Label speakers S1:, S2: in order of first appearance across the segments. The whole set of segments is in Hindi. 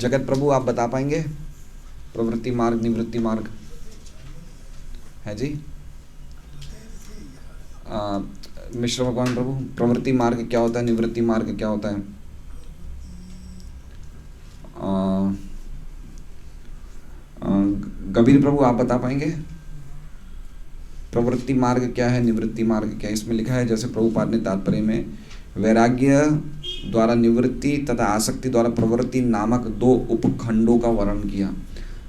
S1: जगत प्रभु आप बता पाएंगे? प्रवृत्ति मार्ग, निवृत्ति मार्ग है जी। मिश्र भगवान प्रभु, प्रवृत्ति मार्ग क्या होता है, निवृत्ति मार्ग क्या होता है? कबीर प्रभु आप बता पाएंगे? प्रवृत्ति मार्ग क्या है, निवृत्ति मार्ग क्या है? इसमें लिखा है, जैसे प्रभुपाद ने तात्पर्य में वैराग्य द्वारा निवृत्ति तथा आसक्ति द्वारा प्रवृत्ति नामक दो उपखंडों का वर्णन किया।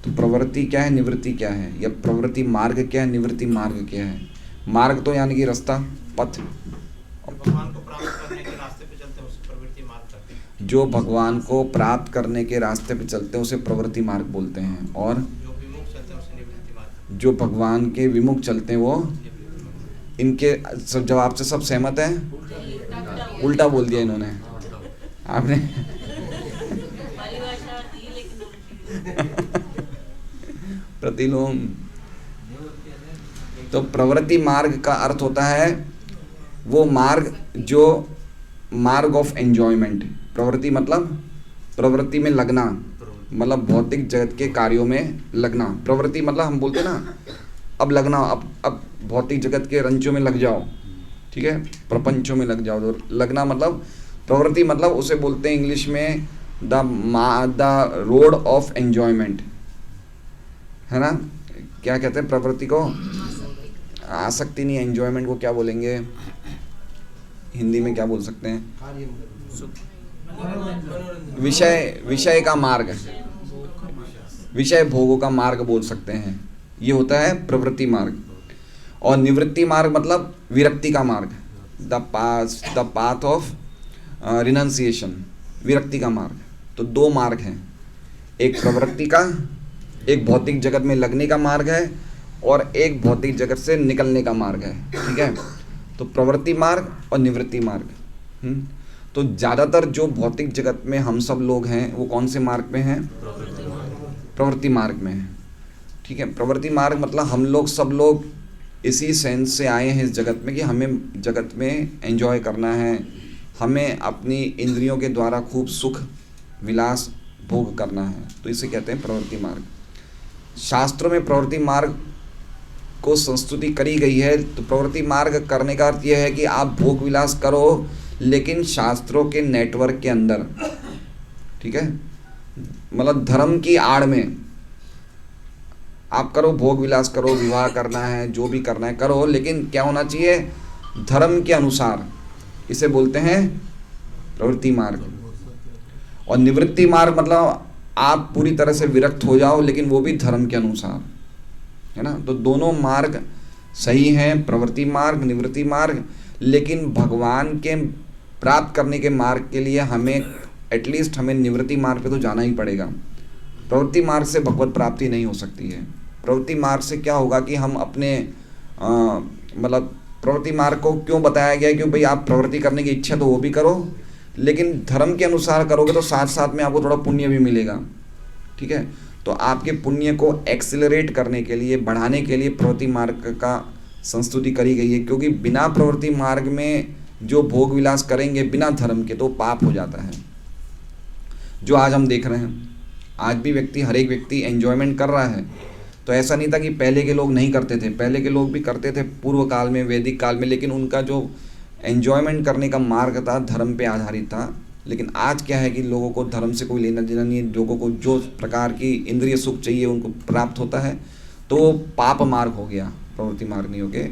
S1: तो प्रवृत्ति क्या है, निवृत्ति क्या है, या प्रवृत्ति मार्ग क्या है, निवृत्ति मार्ग क्या है? मार्ग तो यानी कि रास्ता, पथ।
S2: भगवान को प्राप्त करने के रास्ते पे चलते हैं उसे प्रवृत्ति मार्ग कहते हैं।
S1: जो भगवान को प्राप्त करने के रास्ते पे चलते हैं उसे प्रवृत्ति मार्ग बोलते हैं, और
S2: जो विमुख चलते हैं उसे निवृत्ति मार्ग।
S1: जो भगवान के विमुख चलते हैं वो, इनके सब जवाब से सब सहमत हैं? उल्टा बोल दिया इन्होंने, आपने प्रतिलोम। तो प्रवृत्ति मार्ग का अर्थ होता है वो मार्ग जो मार्ग ऑफ एंजॉयमेंट। प्रवृत्ति मतलब प्रवृत्ति में लगना, मतलब भौतिक जगत के कार्यों में लगना। प्रवृत्ति मतलब हम बोलते हैं ना, अब लगना, अब भौतिक जगत के रंचों में लग जाओ, ठीक है, प्रपंचों में लग जाओ। तो लगना मतलब प्रवृत्ति मतलब उसे बोलते हैं इंग्लिश में द रोड ऑफ एंजॉयमेंट, है ना। क्या कहते हैं प्रवृत्ति को? आसक्ति नहीं, एंजॉयमेंट को क्या बोलेंगे हिंदी में, क्या बोल सकते हैं? विषय का मार्ग, विषय भोगों का मार्ग बोल सकते हैं, ये होता है प्रवृत्ति मार्ग। और निवृत्ति मार्ग मतलब विरक्ति का मार्ग, द पाथ ऑफ रिनंसिएशन, विरक्ति का मार्ग। तो दो मार्ग हैं, एक प्रवृत्ति का, एक भौतिक जगत में लगने का मार्ग है, और एक भौतिक जगत से निकलने का मार्ग है, ठीक है। तो प्रवृत्ति मार्ग और निवृत्ति मार्ग। तो ज़्यादातर जो भौतिक जगत में हम सब लोग हैं वो कौन से मार्ग में हैं? प्रवृत्ति मार्ग में हैं, ठीक है। प्रवृत्ति मार्ग मतलब हम लोग सब लोग इसी सेंस से आए हैं इस जगत में कि हमें जगत में एंजॉय करना है, हमें अपनी इंद्रियों के द्वारा खूब सुख विलास भोग करना है, तो इसे कहते हैं प्रवृत्ति मार्ग। शास्त्रों में प्रवृत्ति मार्ग को संस्तुति करी गई है। तो प्रवृत्ति मार्ग करने का अर्थ यह है कि आप भोग विलास करो, लेकिन शास्त्रों के नेटवर्क के अंदर, ठीक है, मतलब धर्म की आड़ में आप करो, भोग विलास करो, विवाह करना है, जो भी करना है करो, लेकिन क्या होना चाहिए? धर्म के अनुसार। इसे बोलते हैं प्रवृत्ति मार्ग। और निवृत्ति मार्ग मतलब आप पूरी तरह से विरक्त हो जाओ, लेकिन वो भी धर्म के अनुसार, है ना। तो दोनों मार्ग सही हैं, प्रवृत्ति मार्ग, निवृत्ति मार्ग। लेकिन भगवान के प्राप्त करने के मार्ग के लिए हमें एटलीस्ट हमें निवृत्ति मार्ग पे तो जाना ही पड़ेगा। प्रवृत्ति मार्ग से भगवत प्राप्ति नहीं हो सकती है। प्रवृत्ति मार्ग से क्या होगा कि हम अपने मतलब प्रवृत्ति मार्ग को क्यों बताया गया है कि भाई आप प्रवृत्ति करने की इच्छा तो वो भी करो, लेकिन धर्म के अनुसार करोगे तो साथ साथ में आपको थोड़ा पुण्य भी मिलेगा, ठीक है। तो आपके पुण्य को एक्सिलरेट करने के लिए, बढ़ाने के लिए प्रवृत्ति मार्ग का संस्तुति करी गई है, क्योंकि बिना प्रवृत्ति मार्ग में जो भोग विलास करेंगे बिना धर्म के तो पाप हो जाता है, जो आज हम देख रहे हैं। आज भी हर एक व्यक्ति एंजॉयमेंट कर रहा है। तो ऐसा नहीं था कि पहले के लोग नहीं करते थे, पहले के लोग भी करते थे पूर्व काल में, वैदिक काल में, लेकिन उनका जो एंजॉयमेंट करने का मार्ग था धर्म पे आधारित था। लेकिन आज क्या है कि लोगों को धर्म से कोई लेना देना नहीं है, लोगों को जो प्रकार की इंद्रिय सुख चाहिए उनको प्राप्त होता है, तो पाप मार्ग हो गया, प्रवृत्ति मार्ग नहीं हो गया,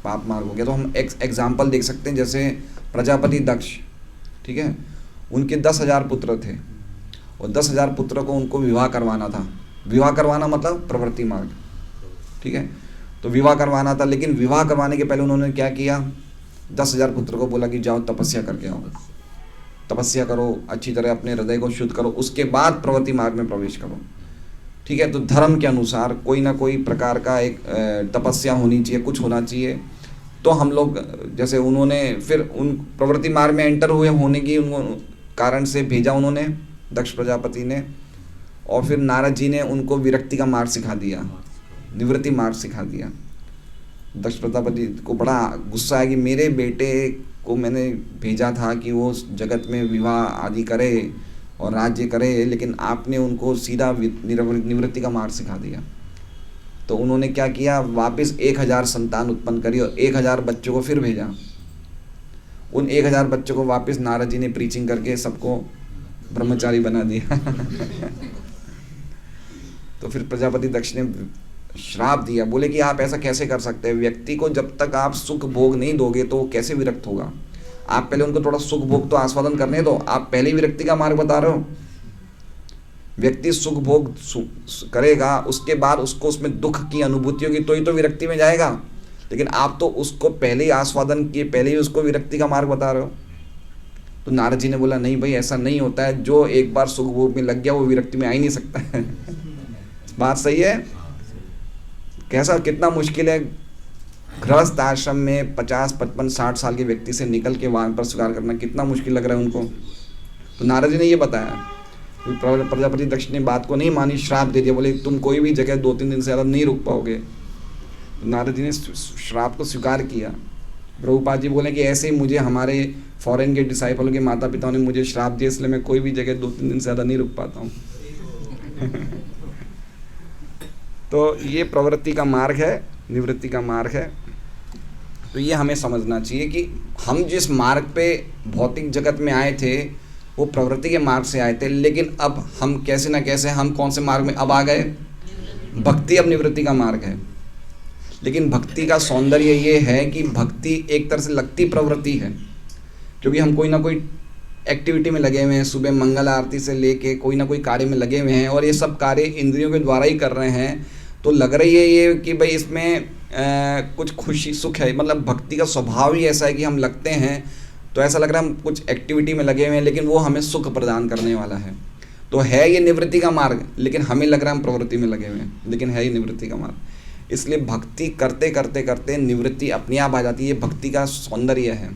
S1: पाप मार्ग हो गया। तो हम एग्जाम्पल देख सकते हैं, जैसे प्रजापति दक्ष, ठीक है, उनके 10,000 पुत्र थे, और 10,000 पुत्र को उनको विवाह करवाना था। विवाह करवाना मतलब प्रवृत्ति मार्ग, ठीक है। तो विवाह करवाना था, लेकिन विवाह करवाने के पहले उन्होंने क्या किया? 10,000 पुत्र को बोला कि जाओ तपस्या करके आओ, तपस्या करो, अच्छी तरह अपने हृदय को शुद्ध करो, उसके बाद प्रवृत्ति मार्ग में प्रवेश करो, ठीक है। तो धर्म के अनुसार कोई ना कोई प्रकार का एक तपस्या होनी चाहिए, कुछ होना चाहिए। तो हम लोग जैसे उन्होंने फिर उन प्रवृत्ति मार्ग में एंटर हुए होने की कारण से भेजा उन्होंने, दक्ष प्रजापति ने, और फिर नारद जी ने उनको विरक्ति का मार्ग सिखा दिया, निवृत्ति मार्ग सिखा दिया। दक्ष प्रजापति को बड़ा गुस्सा है कि मेरे बेटे को मैंने भेजा था कि वो जगत में विवाह आदि करे, और राज्य करे, लेकिन आपने उनको सीधा निवृत्ति का मार्ग सिखा दिया। तो उन्होंने क्या किया, वापस 1000 संतान उत्पन्न करी और 1000 बच्चों को फिर भेजा। उन 1000 बच्चों को वापस नारद जी ने प्रीचिंग करके सबको ब्रह्मचारी बना दिया। तो फिर प्रजापति दक्ष ने श्राप दिया, बोले कि आप ऐसा कैसे कर सकते हैं, व्यक्ति को जब तक आप सुख भोग नहीं दोगे तो वो कैसे विरक्त होगा। आप पहले उनको थोड़ा सुख भोग तो आस्वादन करने दो, आप पहले ही विरक्ति का मार्ग बता रहे हो। व्यक्ति सुख भोग करेगा, उसके बाद उसको उसमें दुख की अनुभूति होगी तो ही तो विरक्ति में जाएगा, लेकिन आप तो उसको पहले ही आस्वादन किए, पहले ही उसको विरक्ति का मार्ग बता रहे हो। तो नारद जी ने बोला नहीं भाई, ऐसा नहीं होता है, जो एक बार सुख भोग में लग गया वो विरक्ति में आ ही नहीं सकता है। बात सही है। कैसा, कितना मुश्किल है गृहस्थ आश्रम में 50, 55, 60 साल के व्यक्ति से निकल के वहाँ पर स्वीकार करना, कितना मुश्किल लग रहा है उनको। तो नारद जी ने ये बताया। प्रजापति दक्ष ने बात को नहीं मानी, श्राप दे दिया, बोले तुम कोई भी जगह 2-3 दिन से ज़्यादा नहीं रुक पाओगे। तो नारद जी ने श्राप को स्वीकार किया। प्रभुपाद जी बोले कि ऐसे ही मुझे हमारे फॉरेन के डिसाइपल के माता पिताओं ने मुझे श्राप दिया, इसलिए मैं कोई भी जगह 2-3 दिन से ज़्यादा नहीं रुक पाता हूँ। तो ये प्रवृत्ति का मार्ग है, निवृत्ति का मार्ग है। तो ये हमें समझना चाहिए कि हम जिस मार्ग पे भौतिक जगत में आए थे वो प्रवृत्ति के मार्ग से आए थे, लेकिन अब हम कैसे ना कैसे हम कौन से मार्ग में अब आ गए, भक्ति अब निवृत्ति का मार्ग है। लेकिन भक्ति का सौंदर्य ये है कि भक्ति एक तरह से लगती प्रवृत्ति है, क्योंकि हम कोई ना कोई एक्टिविटी में लगे हुए हैं, सुबह मंगल आरती से लेके कोई ना कोई कार्य में लगे हुए हैं, और ये सब कार्य इंद्रियों के द्वारा ही कर रहे हैं। तो लग रही है ये कि भाई इसमें कुछ खुशी सुख है, मतलब भक्ति का स्वभाव ही ऐसा है कि हम लगते हैं तो ऐसा लग रहा है हम कुछ एक्टिविटी में लगे हुए हैं, लेकिन वो हमें सुख प्रदान करने वाला है। तो है ये निवृत्ति का मार्ग, लेकिन हमें लग रहा है हम प्रवृत्ति में लगे हुए हैं, लेकिन है ये निवृत्ति का मार्ग। इसलिए भक्ति करते करते करते निवृत्ति अपने आप आ जाती है। ये भक्ति का सौंदर्य है,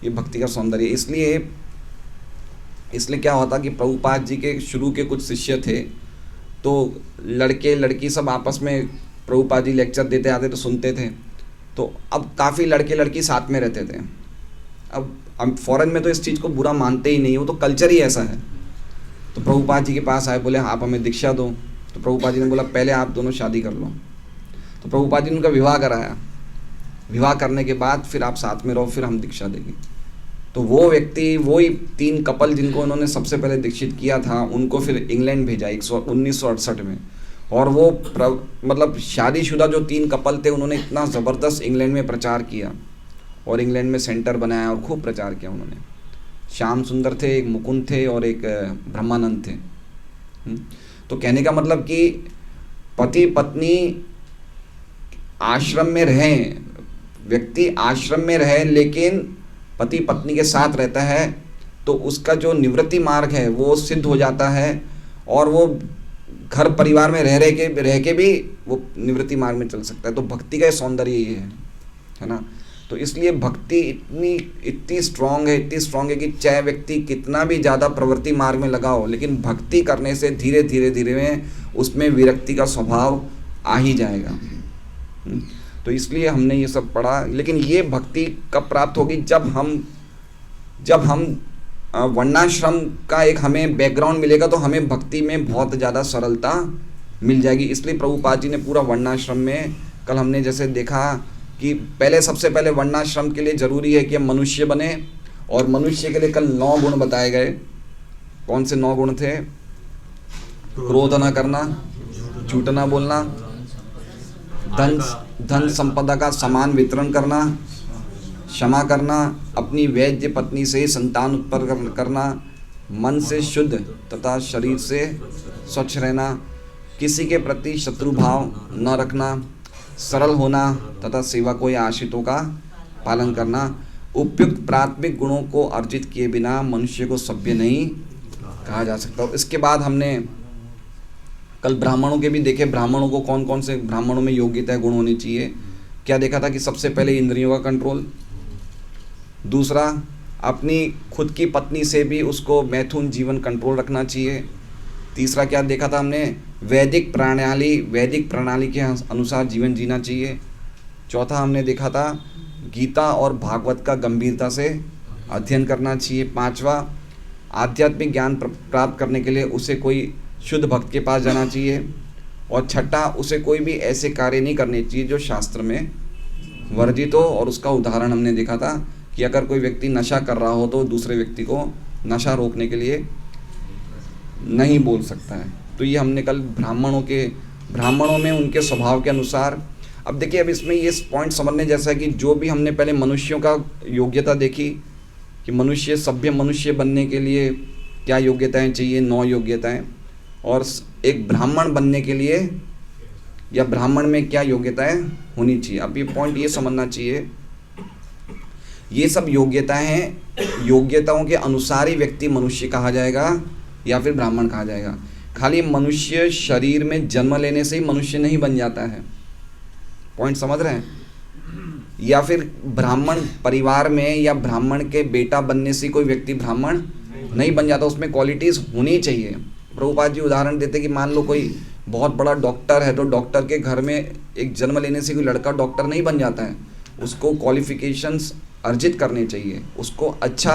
S1: ये भक्ति का सौंदर्य। इसलिए क्या होता कि प्रभुपाद जी के शुरू के कुछ शिष्य थे, तो लड़के लड़की सब आपस में प्रभुपाद जी लेक्चर देते आते तो सुनते थे। तो अब काफ़ी लड़के लड़की साथ में रहते थे। अब फॉरेन में तो इस चीज़ को बुरा मानते ही नहीं, वो तो कल्चर ही ऐसा है। तो प्रभुपाद जी के पास आए, बोले आप हमें दीक्षा दो। तो प्रभुपाद जी ने बोला पहले आप दोनों शादी कर लो। तो प्रभुपाद जी ने उनका विवाह कराया। विवाह करने के बाद फिर आप साथ में रहो, फिर हम दीक्षा देंगे। तो वो व्यक्ति, वही 3 कपल जिनको उन्होंने सबसे पहले दीक्षित किया था, उनको फिर इंग्लैंड भेजा 1968 में। और वो मतलब शादीशुदा जो 3 कपल थे, उन्होंने इतना ज़बरदस्त इंग्लैंड में प्रचार किया और इंग्लैंड में सेंटर बनाया और खूब प्रचार किया उन्होंने। श्याम सुंदर थे, एक मुकुंद थे और एक ब्रह्मानंद थे। तो कहने का मतलब कि पति पत्नी आश्रम में रहें, व्यक्ति आश्रम में रहे लेकिन पति पत्नी के साथ रहता है, तो उसका जो निवृत्ति मार्ग है वो सिद्ध हो जाता है, और वो घर परिवार में रह के भी वो निवृत्ति मार्ग में चल सकता है। तो भक्ति का सौंदर्य ये है ना। तो इसलिए भक्ति इतनी स्ट्रांग है कि चाहे व्यक्ति कितना भी ज़्यादा प्रवृत्ति मार्ग में लगा हो, लेकिन भक्ति करने से धीरे धीरे में उसमें विरक्ति का स्वभाव आ ही जाएगा। तो इसलिए हमने ये सब पढ़ा। लेकिन ये भक्ति कब प्राप्त होगी, जब हम वर्णाश्रम का एक हमें बैकग्राउंड मिलेगा, तो हमें भक्ति में बहुत ज़्यादा सरलता मिल जाएगी। इसलिए प्रभुपाद जी ने पूरा वर्णाश्रम में, कल हमने जैसे देखा कि सबसे पहले वर्णाश्रम के लिए ज़रूरी है कि हम मनुष्य बने, और मनुष्य के लिए कल 9 गुण बताए गए। कौन से 9 गुण थे? क्रोध न करना, झूठ न बोलना, धन संपदा का समान वितरण करना, क्षमा करना, अपनी वैद्य पत्नी से संतान उत्पन्न करना, मन से शुद्ध तथा शरीर से स्वच्छ रहना, किसी के प्रति शत्रु भाव न रखना, सरल होना तथा सेवकों या आश्रितों का पालन करना। उपयुक्त प्राथमिक गुणों को अर्जित किए बिना मनुष्य को सभ्य नहीं कहा जा सकता। इसके बाद हमने कल ब्राह्मणों के भी देखे, ब्राह्मणों को कौन कौन से ब्राह्मणों में योग्यता गुण होनी चाहिए। क्या देखा था कि सबसे पहले इंद्रियों का कंट्रोल, दूसरा अपनी खुद की पत्नी से भी उसको मैथुन जीवन कंट्रोल रखना चाहिए। तीसरा क्या देखा था हमने, वैदिक प्रणाली के अनुसार जीवन जीना चाहिए। चौथा हमने देखा था गीता और भागवत का गंभीरता से अध्ययन करना चाहिए। 5वां आध्यात्मिक ज्ञान प्राप्त करने के लिए उसे कोई शुद्ध भक्त के पास जाना चाहिए। और छठा, उसे कोई भी ऐसे कार्य नहीं करने चाहिए जो शास्त्र में वर्जित हो। और उसका उदाहरण हमने देखा था कि अगर कोई व्यक्ति नशा कर रहा हो तो दूसरे व्यक्ति को नशा रोकने के लिए नहीं बोल सकता है। तो ये हमने कल ब्राह्मणों में उनके स्वभाव के अनुसार। अब देखिए, अब इसमें ये पॉइंट समझने जैसा है कि जो भी हमने पहले मनुष्यों का योग्यता देखी कि मनुष्य सभ्य मनुष्य बनने के लिए क्या योग्यताएं चाहिए, 9 योग्यताएं, और एक ब्राह्मण बनने के लिए या ब्राह्मण में क्या योग्यताएं होनी चाहिए। अब ये पॉइंट ये समझना चाहिए, ये सब योग्यताएं हैं, योग्यताओं के अनुसार ही व्यक्ति मनुष्य कहा जाएगा या फिर ब्राह्मण कहा जाएगा। खाली मनुष्य शरीर में जन्म लेने से ही मनुष्य नहीं बन जाता है, पॉइंट समझ रहे हैं? या फिर ब्राह्मण परिवार में या ब्राह्मण के बेटा बनने से कोई व्यक्ति ब्राह्मण नहीं बन जाता, उसमें क्वालिटीज़ होनी चाहिए। प्रभुपाद जी उदाहरण देते कि मान लो कोई बहुत बड़ा डॉक्टर है, तो डॉक्टर के घर में एक जन्म लेने से कोई लड़का डॉक्टर नहीं बन जाता है, उसको क्वालिफिकेशंस अर्जित करने चाहिए, उसको अच्छा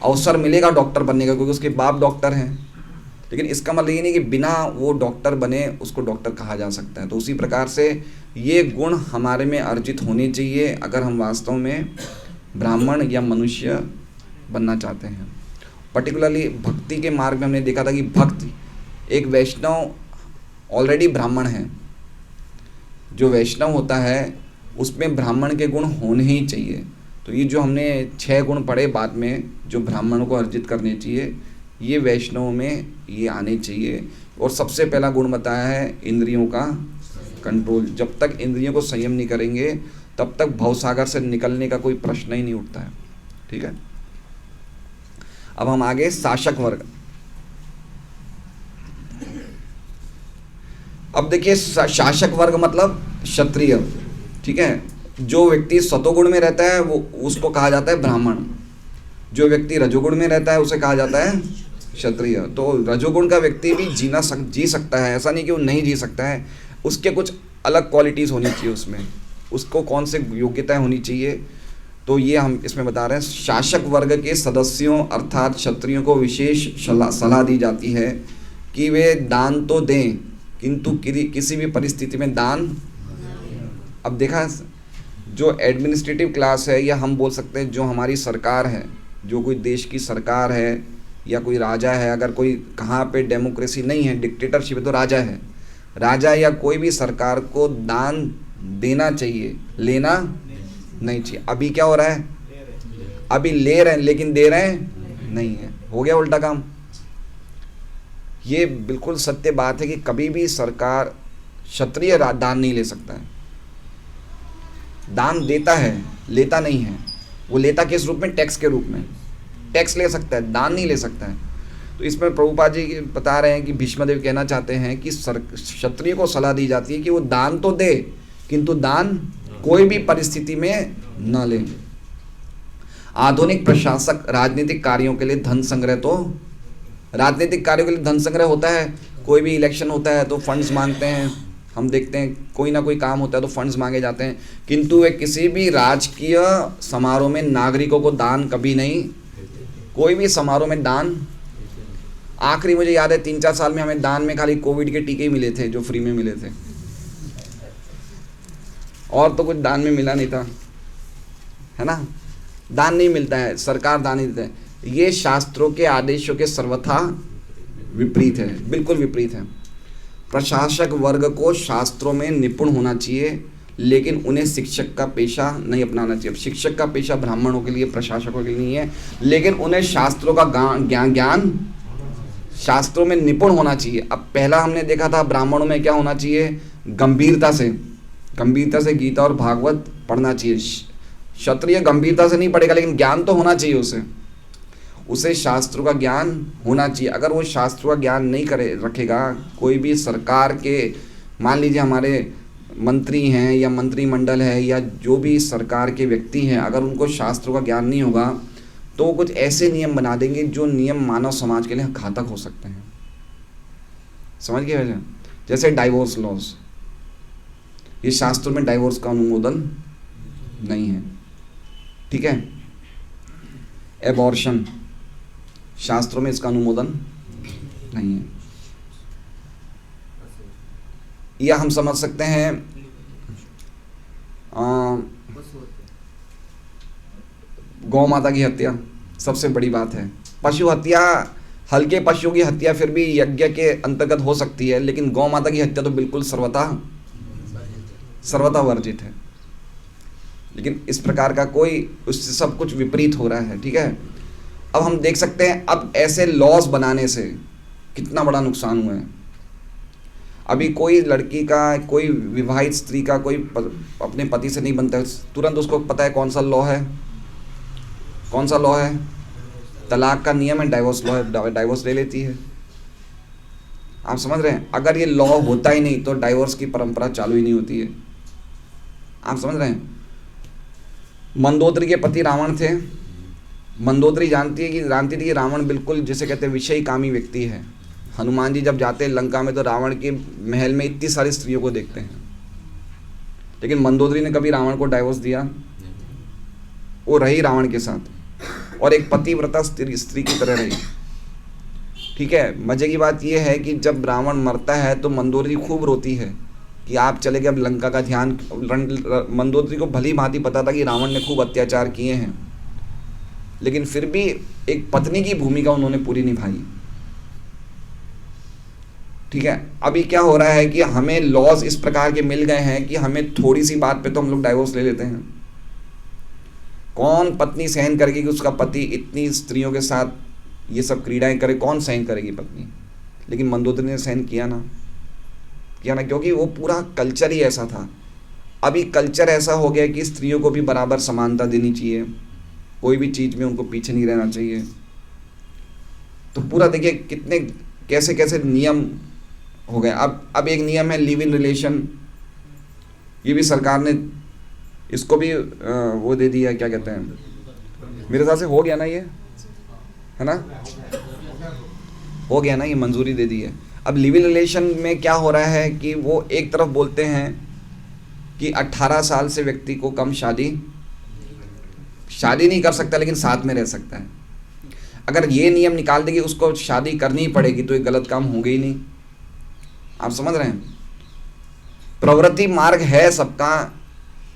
S1: अवसर मिलेगा डॉक्टर बनने का क्योंकि उसके बाप डॉक्टर हैं। लेकिन इसका मतलब ये नहीं कि बिना वो डॉक्टर बने उसको डॉक्टर कहा जा सकता है। तो उसी प्रकार से ये गुण हमारे में अर्जित होने चाहिए अगर हम वास्तव में ब्राह्मण या मनुष्य बनना चाहते हैं। पर्टिकुलरली भक्ति के मार्ग में हमने देखा था कि भक्त एक वैष्णव ऑलरेडी ब्राह्मण है, जो वैष्णव होता है उसमें ब्राह्मण के गुण होने ही चाहिए। तो ये जो हमने 6 गुण पढ़े बाद में जो ब्राह्मण को अर्जित करने चाहिए, ये वैष्णव में ये आने चाहिए। और सबसे पहला गुण बताया है इंद्रियों का कंट्रोल। जब तक इंद्रियों को संयम नहीं करेंगे तब तक भवसागर से निकलने का कोई प्रश्न ही नहीं उठता है। ठीक है, अब हम आगे शासक वर्ग। अब देखिए, शासक वर्ग मतलब क्षत्रिय। ठीक है, जो व्यक्ति सतोगुण में रहता है वो उसको कहा जाता है ब्राह्मण, जो व्यक्ति रजोगुण में रहता है उसे कहा जाता है क्षत्रिय। तो रजोगुण का व्यक्ति भी जी सकता है, ऐसा नहीं कि वो नहीं जी सकता है, उसके कुछ अलग क्वालिटीज़ होनी चाहिए उसमें, उसको कौन से योग्यताएं होनी चाहिए। तो ये हम इसमें बता रहे हैं। शासक वर्ग के सदस्यों अर्थात क्षत्रियों को विशेष सलाह दी जाती है कि वे दान तो दें किंतु किसी भी परिस्थिति में दान। अब देखा, जो एडमिनिस्ट्रेटिव क्लास है या हम बोल सकते हैं जो हमारी सरकार है, जो कोई देश की सरकार है या कोई राजा है, अगर कोई कहाँ पे डेमोक्रेसी नहीं है, डिक्टेटरशिप है, तो राजा है, राजा या कोई भी सरकार को दान देना चाहिए, लेना नहीं चाहिए। अभी क्या हो रहा है, अभी ले रहे हैं लेकिन दे रहे हैं नहीं है, हो गया उल्टा काम। ये बिल्कुल सत्य बात है कि कभी भी सरकार क्षत्रिय दान नहीं ले सकता है। दान देता है, लेता नहीं है। वो लेता किस रूप में? टैक्स के रूप में। टैक्स ले सकता है, दान नहीं ले सकता है। तो इसमें प्रभुपाद जी बता रहे हैं कि भीष्मदेव कहना चाहते हैं कि क्षत्रिय को सलाह दी जाती है कि वो दान तो दे किंतु दान कोई भी परिस्थिति में न ले। आधुनिक प्रशासक राजनीतिक कार्यों के लिए धन संग्रह, तो राजनीतिक कार्यों के लिए धन संग्रह होता है, कोई भी इलेक्शन होता है तो फंड्स मांगते हैं, हम देखते हैं कोई ना कोई काम होता है तो फंड्स मांगे जाते हैं, किंतु वे किसी भी राजकीय समारोह में नागरिकों को दान कभी नहीं, कोई भी समारोह में दान। आखिरी मुझे याद है 3-4 साल में हमें दान में खाली कोविड के टीके ही मिले थे जो फ्री में मिले थे, और तो कुछ दान में मिला नहीं था, है ना। दान नहीं मिलता है, सरकार दान नहीं देता है। ये शास्त्रों के आदेशों के सर्वथा विपरीत है, बिल्कुल विपरीत है। प्रशासक वर्ग को शास्त्रों में निपुण होना चाहिए लेकिन उन्हें शिक्षक का पेशा नहीं अपनाना चाहिए। अब शिक्षक का पेशा ब्राह्मणों के लिए, प्रशासकों के लिए नहीं है, लेकिन उन्हें शास्त्रों का ज्ञान शास्त्रों में निपुण होना चाहिए। अब पहला हमने देखा था ब्राह्मणों में क्या होना चाहिए, गंभीरता से गीता और भागवत पढ़ना चाहिए। क्षत्रिय गंभीरता से नहीं पढ़ेगा लेकिन ज्ञान तो होना चाहिए, उसे शास्त्रों का ज्ञान होना चाहिए। अगर वो शास्त्रों का ज्ञान नहीं रखेगा, कोई भी सरकार के, मान लीजिए हमारे मंत्री हैं या मंत्रिमंडल है या जो भी सरकार के व्यक्ति हैं, अगर उनको शास्त्रों का ज्ञान नहीं होगा तो वो कुछ ऐसे नियम बना देंगे जो नियम मानव समाज के लिए घातक हो सकते हैं। समझ गए वैसे? जैसे डाइवोर्स लॉज, ये शास्त्रों में डाइवोर्स का अनुमोदन नहीं है, ठीक है। एबॉर्शन शास्त्रों में इसका अनुमोदन नहीं है। या हम समझ सकते हैं गौ माता की हत्या सबसे बड़ी बात है। पशु हत्या, हल्के पशुओं की हत्या फिर भी यज्ञ के अंतर्गत हो सकती है, लेकिन गौ माता की हत्या तो बिल्कुल सर्वथा वर्जित है। लेकिन इस प्रकार का कोई, उससे सब कुछ विपरीत हो रहा है, ठीक है। अब हम देख सकते हैं अब ऐसे लॉज बनाने से कितना बड़ा नुकसान हुआ है। अभी कोई लड़की का, कोई विवाहित स्त्री का कोई अपने पति से नहीं बनता है, तुरंत उसको पता है कौन सा लॉ है, कौन सा लॉ है, तलाक का नियम है, डाइवोर्स लॉ है, डाइवोर्स ले लेती है। आप समझ रहे हैं, अगर ये लॉ होता ही नहीं तो डाइवोर्स की परंपरा चालू ही नहीं होती है। आप समझ रहे हैं, मंदोदरी के पति रावण थे। मंदोदरी जानती थी कि रावण बिल्कुल जिसे कहते हैं विषयी कामी व्यक्ति है। हनुमान जी जब जाते हैं लंका में तो रावण के महल में इतनी सारी स्त्रियों को देखते हैं, लेकिन मंदोदरी ने कभी रावण को डाइवोर्स दिया? वो रही रावण के साथ और एक पतिव्रता स्त्री की तरह रही, ठीक है। मजे की बात यह है कि जब रावण मरता है तो मंदोदरी खूब रोती है कि आप चले गए, अब लंका का ध्यान। मंदोदरी को भली भांति पता था कि रावण ने खूब अत्याचार किए हैं, लेकिन फिर भी एक पत्नी की भूमिका उन्होंने पूरी निभाई, ठीक है। अभी क्या हो रहा है कि हमें लॉज इस प्रकार के मिल गए हैं कि हमें थोड़ी सी बात पे तो हम लोग डाइवोर्स ले लेते हैं। कौन पत्नी सहन करेगी कि उसका पति इतनी स्त्रियों के साथ ये सब क्रीड़ाएं करे? कौन सहन करेगी पत्नी? लेकिन मंदोदरी ने सहन किया ना, क्योंकि वो पूरा कल्चर ही ऐसा था। अभी कल्चर ऐसा हो गया कि स्त्रियों को भी बराबर समानता देनी चाहिए, कोई भी चीज़ में उनको पीछे नहीं रहना चाहिए। तो पूरा देखिए कितने कैसे कैसे नियम हो गए। अब एक नियम है लिव इन रिलेशन, ये भी सरकार ने इसको भी वो दे दिया, क्या कहते हैं, मेरे हिसाब से हो गया ना, ये है ना, हो गया ना, ये मंजूरी दे दी है। अब लिव इन रिलेशन में क्या हो रहा है कि वो एक तरफ बोलते हैं कि 18 साल से व्यक्ति को कम शादी नहीं कर सकता, लेकिन साथ में रह सकता है। अगर ये नियम निकाल दे कि उसको शादी करनी ही पड़ेगी तो ये गलत काम होंगे ही नहीं। आप समझ रहे हैं, प्रवृत्ति मार्ग है सबका,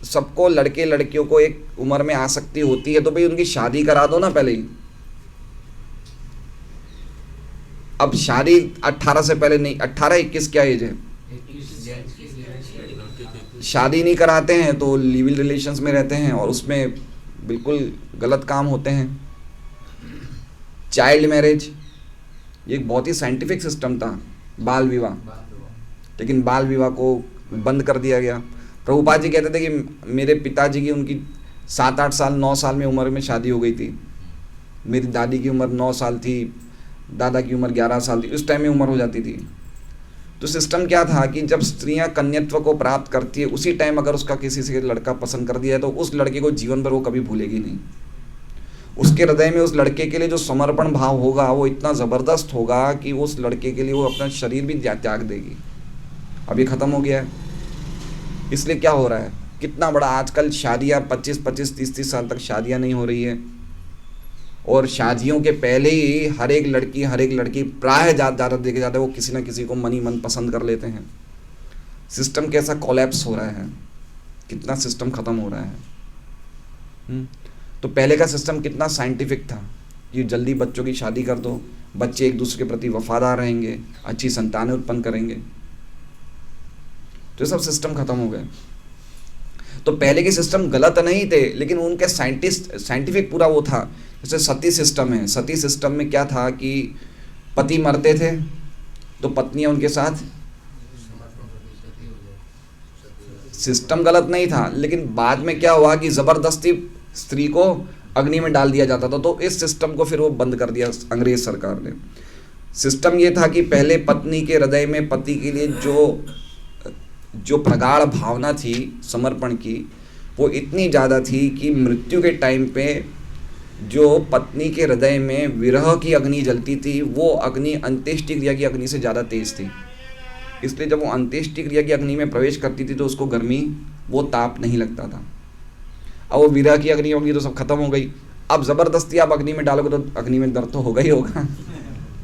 S1: सबको, लड़के लड़कियों को एक उम्र में आसक्ति होती है तो भाई उनकी शादी करा दो ना पहले ही। अब शादी 18 से पहले नहीं, 18-21 क्या एज है, शादी नहीं कराते हैं तो लिव इन रिलेशंस में रहते हैं और उसमें बिल्कुल गलत काम होते हैं। चाइल्ड मैरिज, ये एक बहुत ही साइंटिफिक सिस्टम था, बाल विवाह, लेकिन बाल विवाह को बंद कर दिया गया। प्रभुपाद जी कहते थे कि मेरे पिताजी की उनकी 7-8 साल 9 साल में उम्र में शादी हो गई थी, मेरी दादी की उम्र 9 साल थी, दादा की उम्र 11 साल थी, उस टाइम में उम्र हो जाती थी। तो सिस्टम क्या था कि जब स्त्रियां कन्यत्व को प्राप्त करती है उसी टाइम अगर उसका किसी से लड़का पसंद कर दिया है तो उस लड़के को जीवन भर वो कभी भूलेगी नहीं। उसके हृदय में उस लड़के के लिए जो समर्पण भाव होगा वो इतना ज़बरदस्त होगा कि उस लड़के के लिए वो अपना शरीर भी त्याग देगी। अब ये ख़त्म हो गया है, इसलिए क्या हो रहा है, कितना बड़ा आजकल शादियाँ 25-25, 30-30 साल तक शादियाँ नहीं हो रही है, और शादियों के पहले ही हर एक लड़की प्राय ज़्यादा देखे जाता है वो किसी ना किसी को मन पसंद कर लेते हैं। सिस्टम कैसा कोलैप्स हो रहा है, कितना सिस्टम ख़त्म हो रहा है। तो पहले का सिस्टम कितना साइंटिफिक था कि जल्दी बच्चों की शादी कर दो, बच्चे एक दूसरे के प्रति वफादार रहेंगे, अच्छी संतानें उत्पन्न करेंगे। तो ये सब सिस्टम ख़त्म हो गए। तो पहले के सिस्टम गलत नहीं थे, लेकिन उनके साइंटिफिक पूरा वो था। जैसे सती सिस्टम है, सती सिस्टम में क्या था कि पति मरते थे तो पत्नियां उनके साथ, सिस्टम गलत नहीं था, लेकिन बाद में क्या हुआ कि ज़बरदस्ती स्त्री को अग्नि में डाल दिया जाता था। तो इस सिस्टम को फिर वो बंद कर दिया अंग्रेज सरकार ने। सिस्टम ये था कि पहले पत्नी के हृदय में पति के लिए जो प्रगाढ़ भावना थी समर्पण की, वो इतनी ज़्यादा थी कि मृत्यु के टाइम पे जो पत्नी के हृदय में विरह की अग्नि जलती थी वो अग्नि अंत्येष्टि क्रिया की अग्नि से ज़्यादा तेज थी। इसलिए जब वो अंत्येष्टि क्रिया की अग्नि में प्रवेश करती थी तो उसको गर्मी, वो ताप नहीं लगता था। अब वो विरह की अग्नि होगी तो सब खत्म हो गई, अब ज़बरदस्ती आप अग्नि में डालोगे तो अग्नि में दर्द तो होगा ही होगा।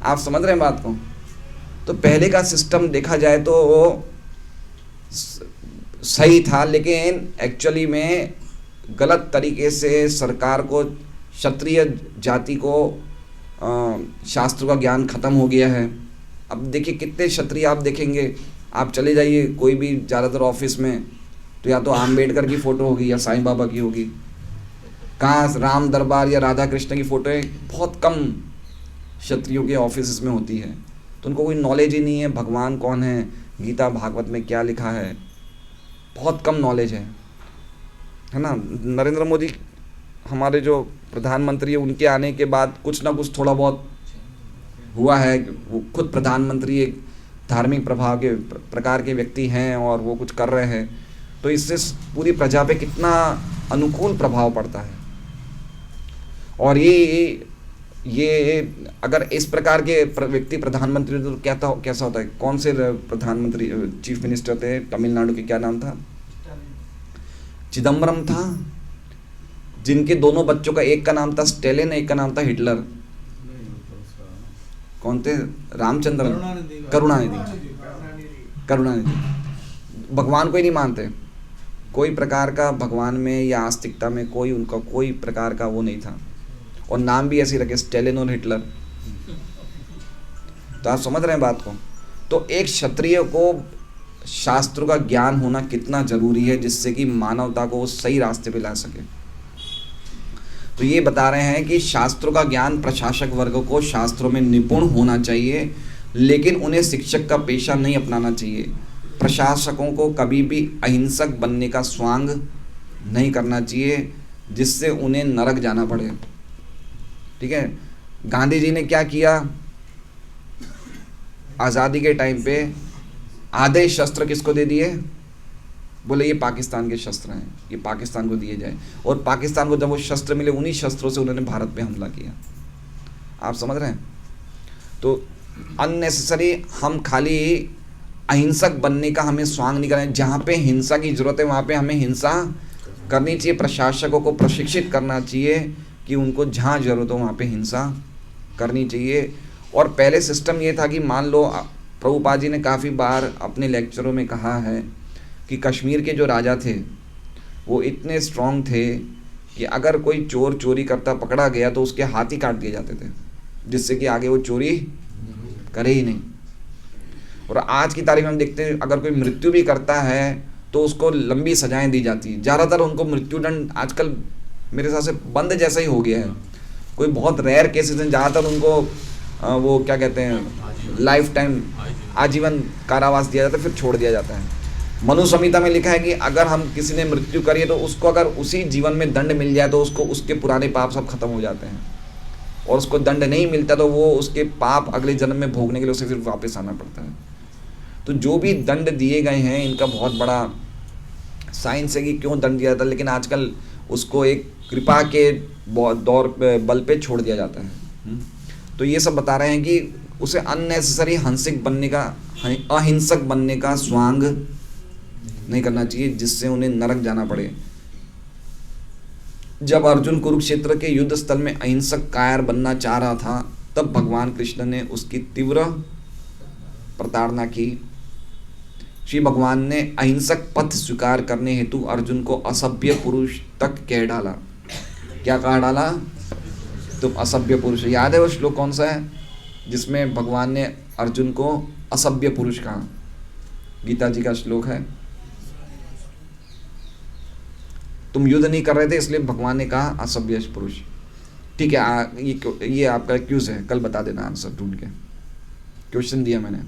S1: आप समझ रहे हैं बात को? तो पहले का सिस्टम देखा जाए तो वो सही था, लेकिन एक्चुअली में गलत तरीके से सरकार को, क्षत्रिय जाति को शास्त्र का ज्ञान खत्म हो गया है। अब देखिए कितने क्षत्रिय आप देखेंगे, आप चले जाइए कोई भी ज़्यादातर ऑफिस में, तो या तो आम्बेडकर की फ़ोटो होगी या साईं बाबा की होगी। कहाँ राम दरबार या राधा कृष्ण की फ़ोटोएँ बहुत कम क्षत्रियों के ऑफिस में होती है। तो उनको कोई नॉलेज ही नहीं है भगवान कौन है, गीता भागवत में क्या लिखा है, बहुत कम नॉलेज है ना। नरेंद्र मोदी हमारे जो प्रधानमंत्री है, उनके आने के बाद कुछ ना कुछ थोड़ा बहुत हुआ है। वो खुद प्रधानमंत्री एक धार्मिक प्रभाव के प्रकार के व्यक्ति हैं और वो कुछ कर रहे हैं, तो इससे पूरी प्रजा पे कितना अनुकूल प्रभाव पड़ता है। और ये अगर इस प्रकार के व्यक्ति प्रधानमंत्री तो क्या था, कैसा होता है? कौन से प्रधानमंत्री चीफ मिनिस्टर थे तमिलनाडु के, क्या नाम था? चिदम्बरम था, जिनके दोनों बच्चों का एक का नाम था स्टेलिन, एक का नाम था हिटलर। कौन थे? रामचंद्रन, करुणानिधि। भगवान को ही नहीं मानते, कोई प्रकार का भगवान में या आस्तिकता में कोई उनका कोई प्रकार का वो नहीं था, और नाम भी ऐसे रखे स्टेलिन और हिटलर। तो आप समझ रहे हैं बात को? तो एक क्षत्रिय को शास्त्रों का ज्ञान होना कितना जरूरी है, जिससे कि मानवता को सही रास्ते पे ला सके। तो ये बता रहे हैं कि शास्त्रों का ज्ञान, प्रशासक वर्ग को शास्त्रों में निपुण होना चाहिए, लेकिन उन्हें शिक्षक का पेशा नहीं अपनाना चाहिए। प्रशासकों को कभी भी अहिंसक बनने का स्वांग नहीं करना चाहिए, जिससे उन्हें नरक जाना पड़े। ठीक है, गांधी जी ने क्या किया? आज़ादी के टाइम पे आधे शस्त्र किसको दे दिए? बोले ये पाकिस्तान के शस्त्र हैं, ये पाकिस्तान को दिए जाए। और पाकिस्तान को जब वो शस्त्र मिले, उन्हीं शस्त्रों से उन्होंने भारत पे हमला किया। आप समझ रहे हैं? तो अननेसेसरी हम खाली अहिंसक बनने का हमें स्वांग नहीं करें। जहाँ पे हिंसा की जरूरत है वहाँ पे हमें हिंसा करनी चाहिए। प्रशासकों को प्रशिक्षित करना चाहिए कि उनको जहाँ जरूरत हो वहाँ पे हिंसा करनी चाहिए। और पहले सिस्टम ये था कि मान लो प्रभुपाद जी ने काफ़ी बार अपने लेक्चरों में कहा है कि कश्मीर के जो राजा थे वो इतने स्ट्रांग थे कि अगर कोई चोर चोरी करता पकड़ा गया तो उसके हाथ ही काट दिए जाते थे, जिससे कि आगे वो चोरी करे ही नहीं। और आज की तारीख में हम देखते हैं अगर कोई मृत्यु भी करता है तो उसको लंबी सजाएं दी जाती है। ज़्यादातर उनको मृत्युदंड आजकल मेरे हिसाब से बंद जैसा ही हो गया है। कोई बहुत रेयर केसेस हैं, ज़्यादातर उनको वो क्या कहते हैं, लाइफ टाइम आजीवन कारावास दिया जाता है, फिर छोड़ दिया जाता है। मनु संहिता में लिखा है कि अगर हम किसी ने मृत्यु करी तो उसको अगर उसी जीवन में दंड मिल जाए तो उसको उसके पुराने पाप सब खत्म हो जाते हैं, और उसको दंड नहीं मिलता तो वो उसके पाप अगले जन्म में भोगने के लिए उसे फिर वापस आना पड़ता है। तो जो भी दंड दिए गए हैं इनका बहुत बड़ा साइंस है कि क्यों दंड दिया जाता है, लेकिन आजकल उसको एक कृपा के दौर पे बल पे छोड़ दिया जाता है। तो ये सब बता रहे हैं कि उसे अननेसेसरी अहिंसक बनने का स्वांग नहीं करना चाहिए, जिससे उन्हें नरक जाना पड़े। जब अर्जुन कुरुक्षेत्र के युद्ध स्थल में अहिंसक कायर बनना चाह रहा था, तब भगवान कृष्ण ने उसकी तीव्र प्रताड़ना की। श्री भगवान ने अहिंसक पथ स्वीकार करने हेतु अर्जुन को असभ्य पुरुष तक कह डाला। क्या कहा डाला? तुम असभ्य पुरुष। याद है वो श्लोक कौन सा है जिसमें भगवान ने अर्जुन को असभ्य पुरुष कहा? गीता जी का श्लोक है। तुम युद्ध नहीं कर रहे थे इसलिए भगवान ने कहा असभ्य पुरुष। ठीक है, ये आपका क्यूज है, कल बता देना आंसर ढूंढ के। क्वेश्चन दिया मैंने,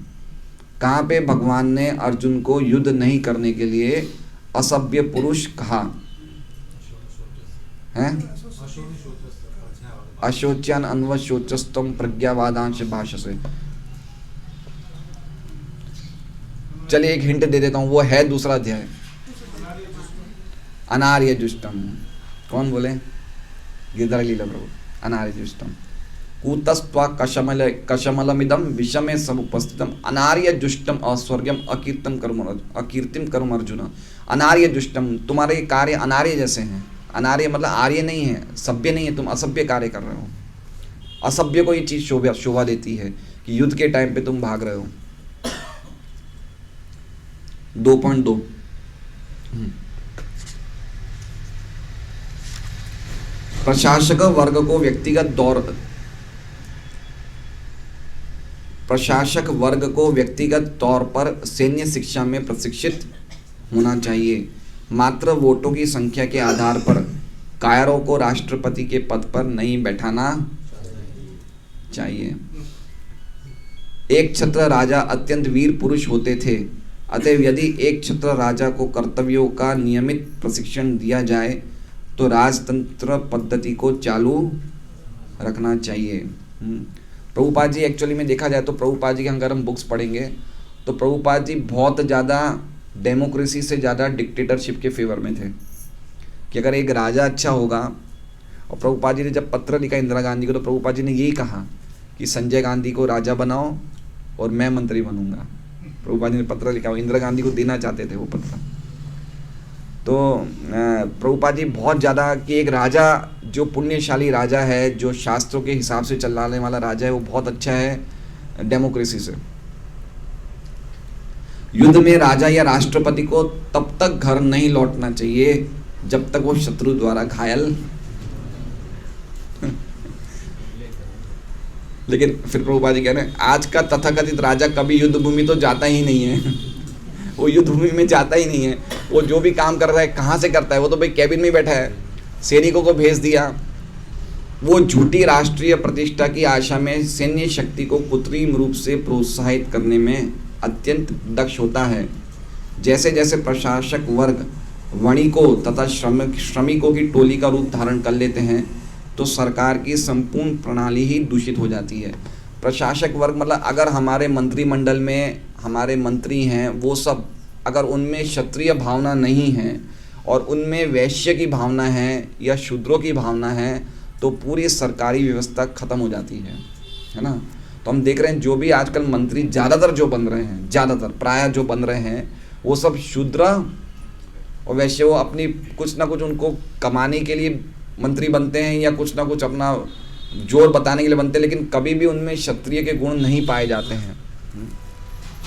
S1: कहाँ पे भगवान ने अर्जुन को युद्ध नहीं करने के लिए असभ्य पुरुष कहा है? अशोच्यान अन्वशोचस्तम प्रज्ञावादांश भाषसे। चलिए एक हिंट दे देता हूँ, वो है दूसरा अध्याय, अनार्य जुष्टम। कौन बोले? गिरधर लीला प्रभु। अनार्य जुष्टम कूतस्त्वा कशमलमिदम विषमे समुपस्थितम अनार्य जुष्टम अस्वर्गम अकीर्तिम कर्म अर्जुन। अनार्य जुष्टम, तुम्हारे कार्य अनार्य जैसे हैं। अनार्य मतलब आर्य नहीं है, सभ्य नहीं है, तुम असभ्य कार्य कर रहे हो। असभ्य को ये चीज़ शोभा देती है कि युद्ध के टाइम पे तुम भाग रहे हो। 2.2 प्रशासक वर्ग को व्यक्तिगत तौर पर सैन्य शिक्षा में प्रशिक्षित होना चाहिए। मात्र वोटों की संख्या के आधार पर कायरों को राष्ट्रपति के पद पर नहीं बैठाना चाहिए। एक छत्र राजा अत्यंत वीर पुरुष होते थे, अतएव यदि एक छत्र राजा को कर्तव्यों का नियमित प्रशिक्षण दिया जाए तो राजतंत्र पद्धति को चालू रखना चाहिए। प्रभुपाद जी एक्चुअली में देखा जाए तो प्रभुपाद जी के अगर हम बुक्स पढ़ेंगे तो प्रभुपाद जी बहुत ज़्यादा डेमोक्रेसी से ज़्यादा डिक्टेटरशिप के फेवर में थे कि अगर एक राजा अच्छा होगा। और प्रभुपाद जी ने जब पत्र लिखा इंदिरा गांधी को तो प्रभुपाद जी ने यही कहा कि संजय गांधी को राजा बनाओ और मैं मंत्री बनूंगा। प्रभुपाद जी ने पत्र लिखा, वो इंदिरा गांधी को देना चाहते थे वो पत्र। तो प्रभुपाद जी बहुत ज़्यादा कि एक राजा जो पुण्यशाली राजा है, जो शास्त्रों के हिसाब से चलाने वाला राजा है, वो बहुत अच्छा है डेमोक्रेसी से। युद्ध में राजा या राष्ट्रपति को तब तक घर नहीं लौटना चाहिए जब तक वो शत्रु द्वारा घायल लेकिन फिर प्रभुपाद जी कह रहे हैं आज का तथाकथित राजा कभी युद्ध भूमि तो जाता ही नहीं है वो युद्ध भूमि में जाता ही नहीं है। वो जो भी काम कर रहा है कहाँ से करता है? वो तो भाई कैबिन में ही बैठा है, सैनिकों को भेज दिया। वो झूठी राष्ट्रीय प्रतिष्ठा की आशा में सैन्य शक्ति को कृत्रिम रूप से प्रोत्साहित करने में अत्यंत दक्ष होता है। जैसे जैसे प्रशासक वर्ग वणिकों तथा श्रमिकों की टोली का रूप धारण कर लेते हैं तो सरकार की संपूर्ण प्रणाली ही दूषित हो जाती है। प्रशासक वर्ग मतलब अगर हमारे मंत्रिमंडल में हमारे मंत्री हैं, वो सब अगर उनमें क्षत्रिय भावना नहीं है और उनमें वैश्य की भावना है या शूद्रों की भावना है तो पूरी सरकारी व्यवस्था खत्म हो जाती है ना। तो हम देख रहे हैं जो भी आजकल मंत्री ज़्यादातर जो बन रहे हैं, ज़्यादातर प्रायः जो बन रहे हैं वो सब शूद्र और वैश्य। वो अपनी कुछ ना कुछ उनको कमाने के लिए मंत्री बनते हैं या कुछ ना कुछ अपना जोर बताने के लिए बनते हैं, लेकिन कभी भी उनमें क्षत्रिय के गुण नहीं पाए जाते हैं।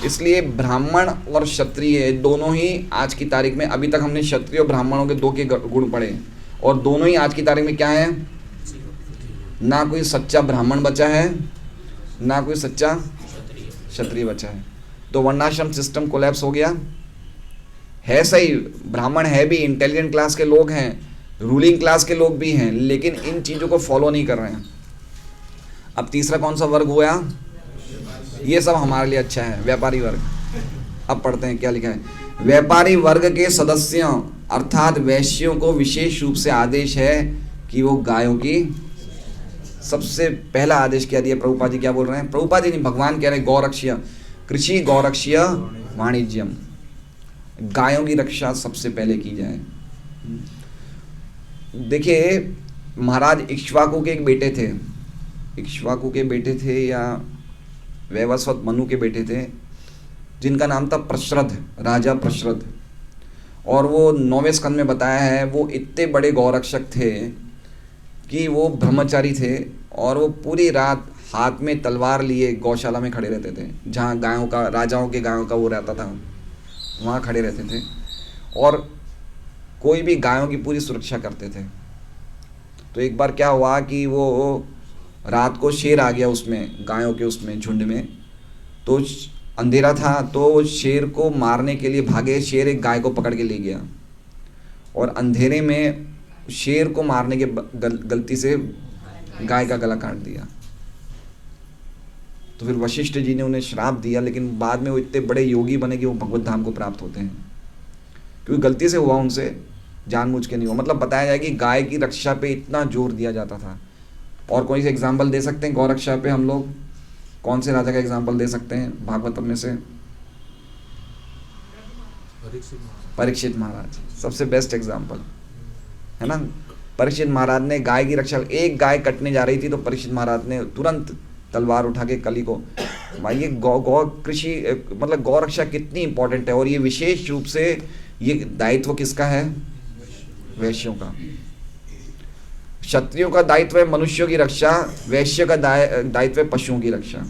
S1: इसलिए ब्राह्मण और क्षत्रिय दोनों ही आज की तारीख में, अभी तक हमने क्षत्रिय और ब्राह्मणों के दो के गुण पढ़े और दोनों ही आज की तारीख में क्या है, ना कोई सच्चा ब्राह्मण बचा है ना कोई सच्चा क्षत्रिय बचा है। तो वर्णाश्रम सिस्टम कोलैप्स हो गया है। सही, ब्राह्मण है भी, इंटेलिजेंट क्लास के लोग हैं, रूलिंग क्लास के लोग भी हैं, लेकिन इन चीज़ों को फॉलो नहीं कर रहे हैं। अब तीसरा कौन सा वर्ग हुआ? ये सब हमारे लिए अच्छा है, व्यापारी वर्ग। अब पढ़ते हैं क्या लिखा है। व्यापारी वर्ग के सदस्यों अर्थात वैश्यों को विशेष रूप से आदेश है कि वो गायों की, सबसे पहला आदेश क्या दिया प्रभुपाद जी? क्या बोल रहे हैं प्रभुपाद जी? नहीं, भगवान कह रहे हैं गौरक्षीय कृषि गौरक्षीय वाणिज्यम, गायों की रक्षा सबसे पहले की जाए। देखिए महाराज इक्ष्वाकु के एक बेटे थे, इक्ष्वाकु के बेटे थे या वैवस्वत मनु के बेटे थे, जिनका नाम था प्रश्रद्ध, राजा प्रश्रद्ध। और वो 9वें स्कंद में बताया है वो इतने बड़े गौरक्षक थे कि वो ब्रह्मचारी थे और वो पूरी रात हाथ में तलवार लिए गौशाला में खड़े रहते थे, जहाँ गायों का, राजाओं के गायों का वो रहता था, वहाँ खड़े रहते थे और कोई भी गायों की पूरी सुरक्षा करते थे। तो एक बार क्या हुआ कि वो रात को शेर आ गया उसमें, गायों के उसमें झुंड में, तो अंधेरा था तो शेर को मारने के लिए भागे। शेर एक गाय को पकड़ के ले गया और अंधेरे में शेर को मारने के गलती से गाय का गला काट दिया। तो फिर वशिष्ठ जी ने उन्हें श्राप दिया, लेकिन बाद में वो इतने बड़े योगी बने कि वो भगवत धाम को प्राप्त होते हैं, क्योंकि गलती से हुआ, उनसे जानबूझ के नहीं हुआ। मतलब बताया जाए कि गाय की रक्षा पे इतना जोर दिया जाता था। और कोई से एग्जाम्पल दे सकते हैं गौ रक्षा पे? हम लोग कौन से राजा का एग्जाम्पल दे सकते हैं भागवत में से? परीक्षित महाराज सबसे बेस्ट एग्जाम्पल है ना। परीक्षित महाराज ने गाय की रक्षा, एक गाय कटने जा रही थी तो परीक्षित महाराज ने तुरंत तलवार उठा के कली को, भाई ये गौ कृषि मतलब गौ रक्षा कितनी इंपॉर्टेंट है। और ये विशेष रूप से ये दायित्व किसका है? वैश्यों का। क्षत्रियों का दायित्व है मनुष्यों की रक्षा, वैश्य का दायित्व है पशुओं की रक्षा।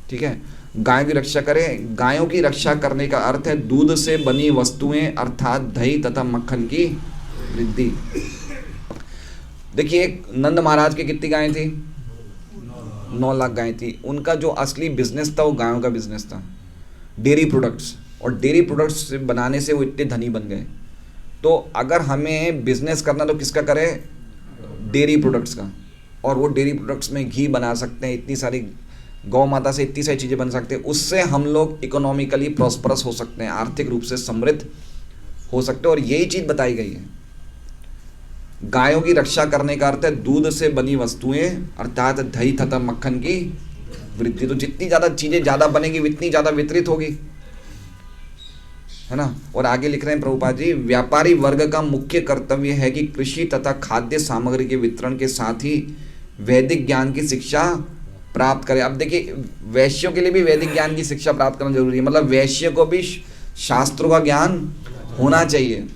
S1: ठीक है, गायों की रक्षा करें। गायों की रक्षा करने का अर्थ है दूध से बनी वस्तुएं अर्थात दही तथा मक्खन की वृद्धि। देखिए, एक नंद महाराज की कितनी गायें थी? 9 लाख गायें थी। उनका जो असली बिजनेस था वो गायों का बिजनेस था, डेयरी प्रोडक्ट्स। और डेयरी प्रोडक्ट्स बनाने से वो इतने धनी बन गए। तो अगर हमें बिजनेस करना तो किसका करें? डेयरी प्रोडक्ट्स का। और वो डेयरी प्रोडक्ट्स में घी बना सकते हैं, इतनी सारी गौ माता से इतनी सारी चीज़ें बन सकते हैं। उससे हम लोग इकोनॉमिकली प्रॉस्परस हो सकते हैं, आर्थिक रूप से समृद्ध हो सकते हैं। और यही चीज़ बताई गई है। गायों की रक्षा करने का अर्थ है दूध से बनी वस्तुएं अर्थात दही तथा मक्खन की वृद्धि। तो जितनी ज़्यादा चीज़ें ज़्यादा बनेगी उतनी ज़्यादा वितरित होगी, है ना। और आगे लिख रहे हैं प्रभुपाद जी, व्यापारी वर्ग का मुख्य कर्तव्य है कि कृषि तथा खाद्य सामग्री के वितरण के साथ ही वैदिक ज्ञान की शिक्षा प्राप्त करें। अब देखिए, वैश्यों के लिए भी वैदिक ज्ञान की शिक्षा प्राप्त करना जरूरी है। मतलब वैश्य को भी शास्त्रों का ज्ञान होना चाहिए।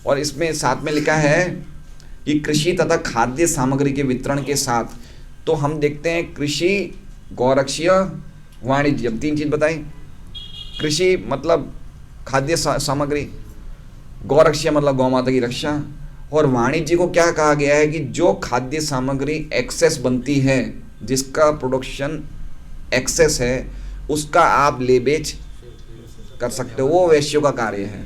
S1: और इसमें साथ में लिखा है कि कृषि तथा खाद्य सामग्री के वितरण के साथ, तो हम देखते हैं कृषि, गौरक्षीय, वाणिज्य, 3 चीज बताई। कृषि मतलब खाद्य सामग्री, गौरक्षीय मतलब गौ माता की रक्षा, और वाणिज्य को क्या कहा गया है कि जो खाद्य सामग्री एक्सेस बनती है, जिसका प्रोडक्शन एक्सेस है, उसका आप ले बेच कर सकते हो, वो वैश्यों का कार्य है।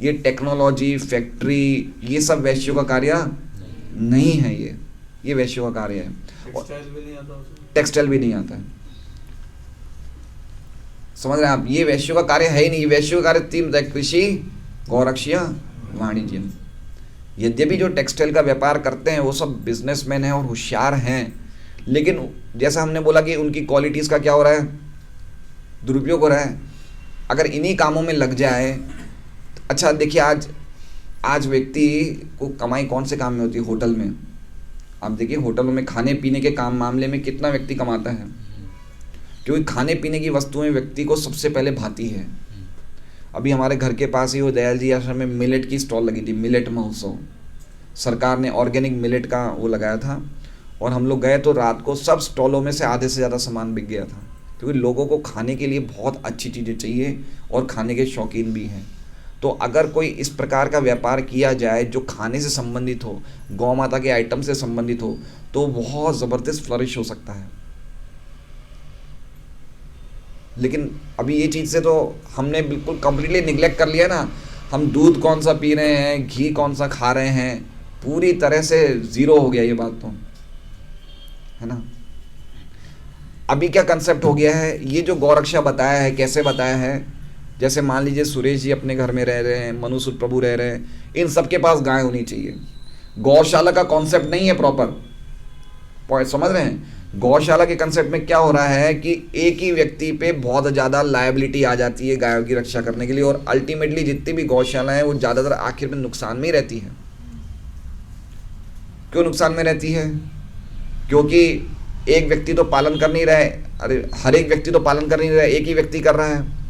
S1: ये टेक्नोलॉजी, फैक्ट्री, ये सब वैश्यों का कार्य नहीं है। ये वैश्यों का कार्य है। टेक्सटाइल भी नहीं आता है, समझ रहे हैं आप। ये वैश्यों का कार्य है ही नहीं। वैश्यों का कार्य 3 बताए, कृषि, गौरक्षीय, वाणिज्य। यद्यपि जो टेक्सटाइल का व्यापार करते हैं वो सब बिजनेसमैन हैं और होशियार हैं, लेकिन जैसा हमने बोला कि उनकी क्वालिटीज़ का क्या हो रहा है? दुरुपयोग हो रहा है। अगर इन्हीं कामों में लग जाए, अच्छा देखिए, आज व्यक्ति को कमाई कौन से काम में होती है? होटल में। आप देखिए, होटलों में खाने पीने के काम मामले में कितना व्यक्ति कमाता है, क्योंकि खाने पीने की वस्तुएं व्यक्ति को सबसे पहले भाती है। अभी हमारे घर के पास ही वो दयाल जी आश्रम में मिलेट की स्टॉल लगी थी, मिलेट महोत्सव। सरकार ने ऑर्गेनिक मिलेट का वो लगाया था, और हम लोग गए तो रात को सब स्टॉलों में से आधे से ज़्यादा सामान बिक गया था, क्योंकि लोगों को खाने के लिए बहुत अच्छी चीज़ें चाहिए और खाने के शौकीन भी हैं। तो अगर कोई इस प्रकार का व्यापार किया जाए जो खाने से संबंधित हो, गौ माता के आइटम से संबंधित हो, तो बहुत ज़बरदस्त फ्लरिश हो सकता है। लेकिन अभी ये चीज़ से तो हमने बिल्कुल कंप्लीटली निगलेक्ट कर लिया ना। हम दूध कौन सा पी रहे हैं, घी कौन सा खा रहे हैं, पूरी तरह से ज़ीरो हो गया ये बात तो, है ना। अभी क्या कंसेप्ट हो गया है, ये जो गौरक्षा बताया है, कैसे बताया है, जैसे मान लीजिए सुरेश जी अपने घर में रह रहे हैं, मनुसूद प्रभु रह रहे हैं, इन सबके पास गाय होनी चाहिए। गौशाला का कॉन्सेप्ट नहीं है प्रॉपर, पॉइंट समझ रहे हैं। गौशाला के कंसेप्ट में क्या हो रहा है कि एक ही व्यक्ति पे बहुत ज़्यादा लायबिलिटी आ जाती है गायों की रक्षा करने के लिए, और अल्टीमेटली जितनी भी गौशाला है वो ज़्यादातर आखिर में नुकसान में ही रहती है। क्यों नुकसान में रहती है? क्योंकि एक व्यक्ति तो पालन कर नहीं रहा है, अरे हर एक व्यक्ति तो पालन कर नहीं रहा है, एक ही व्यक्ति कर रहा है।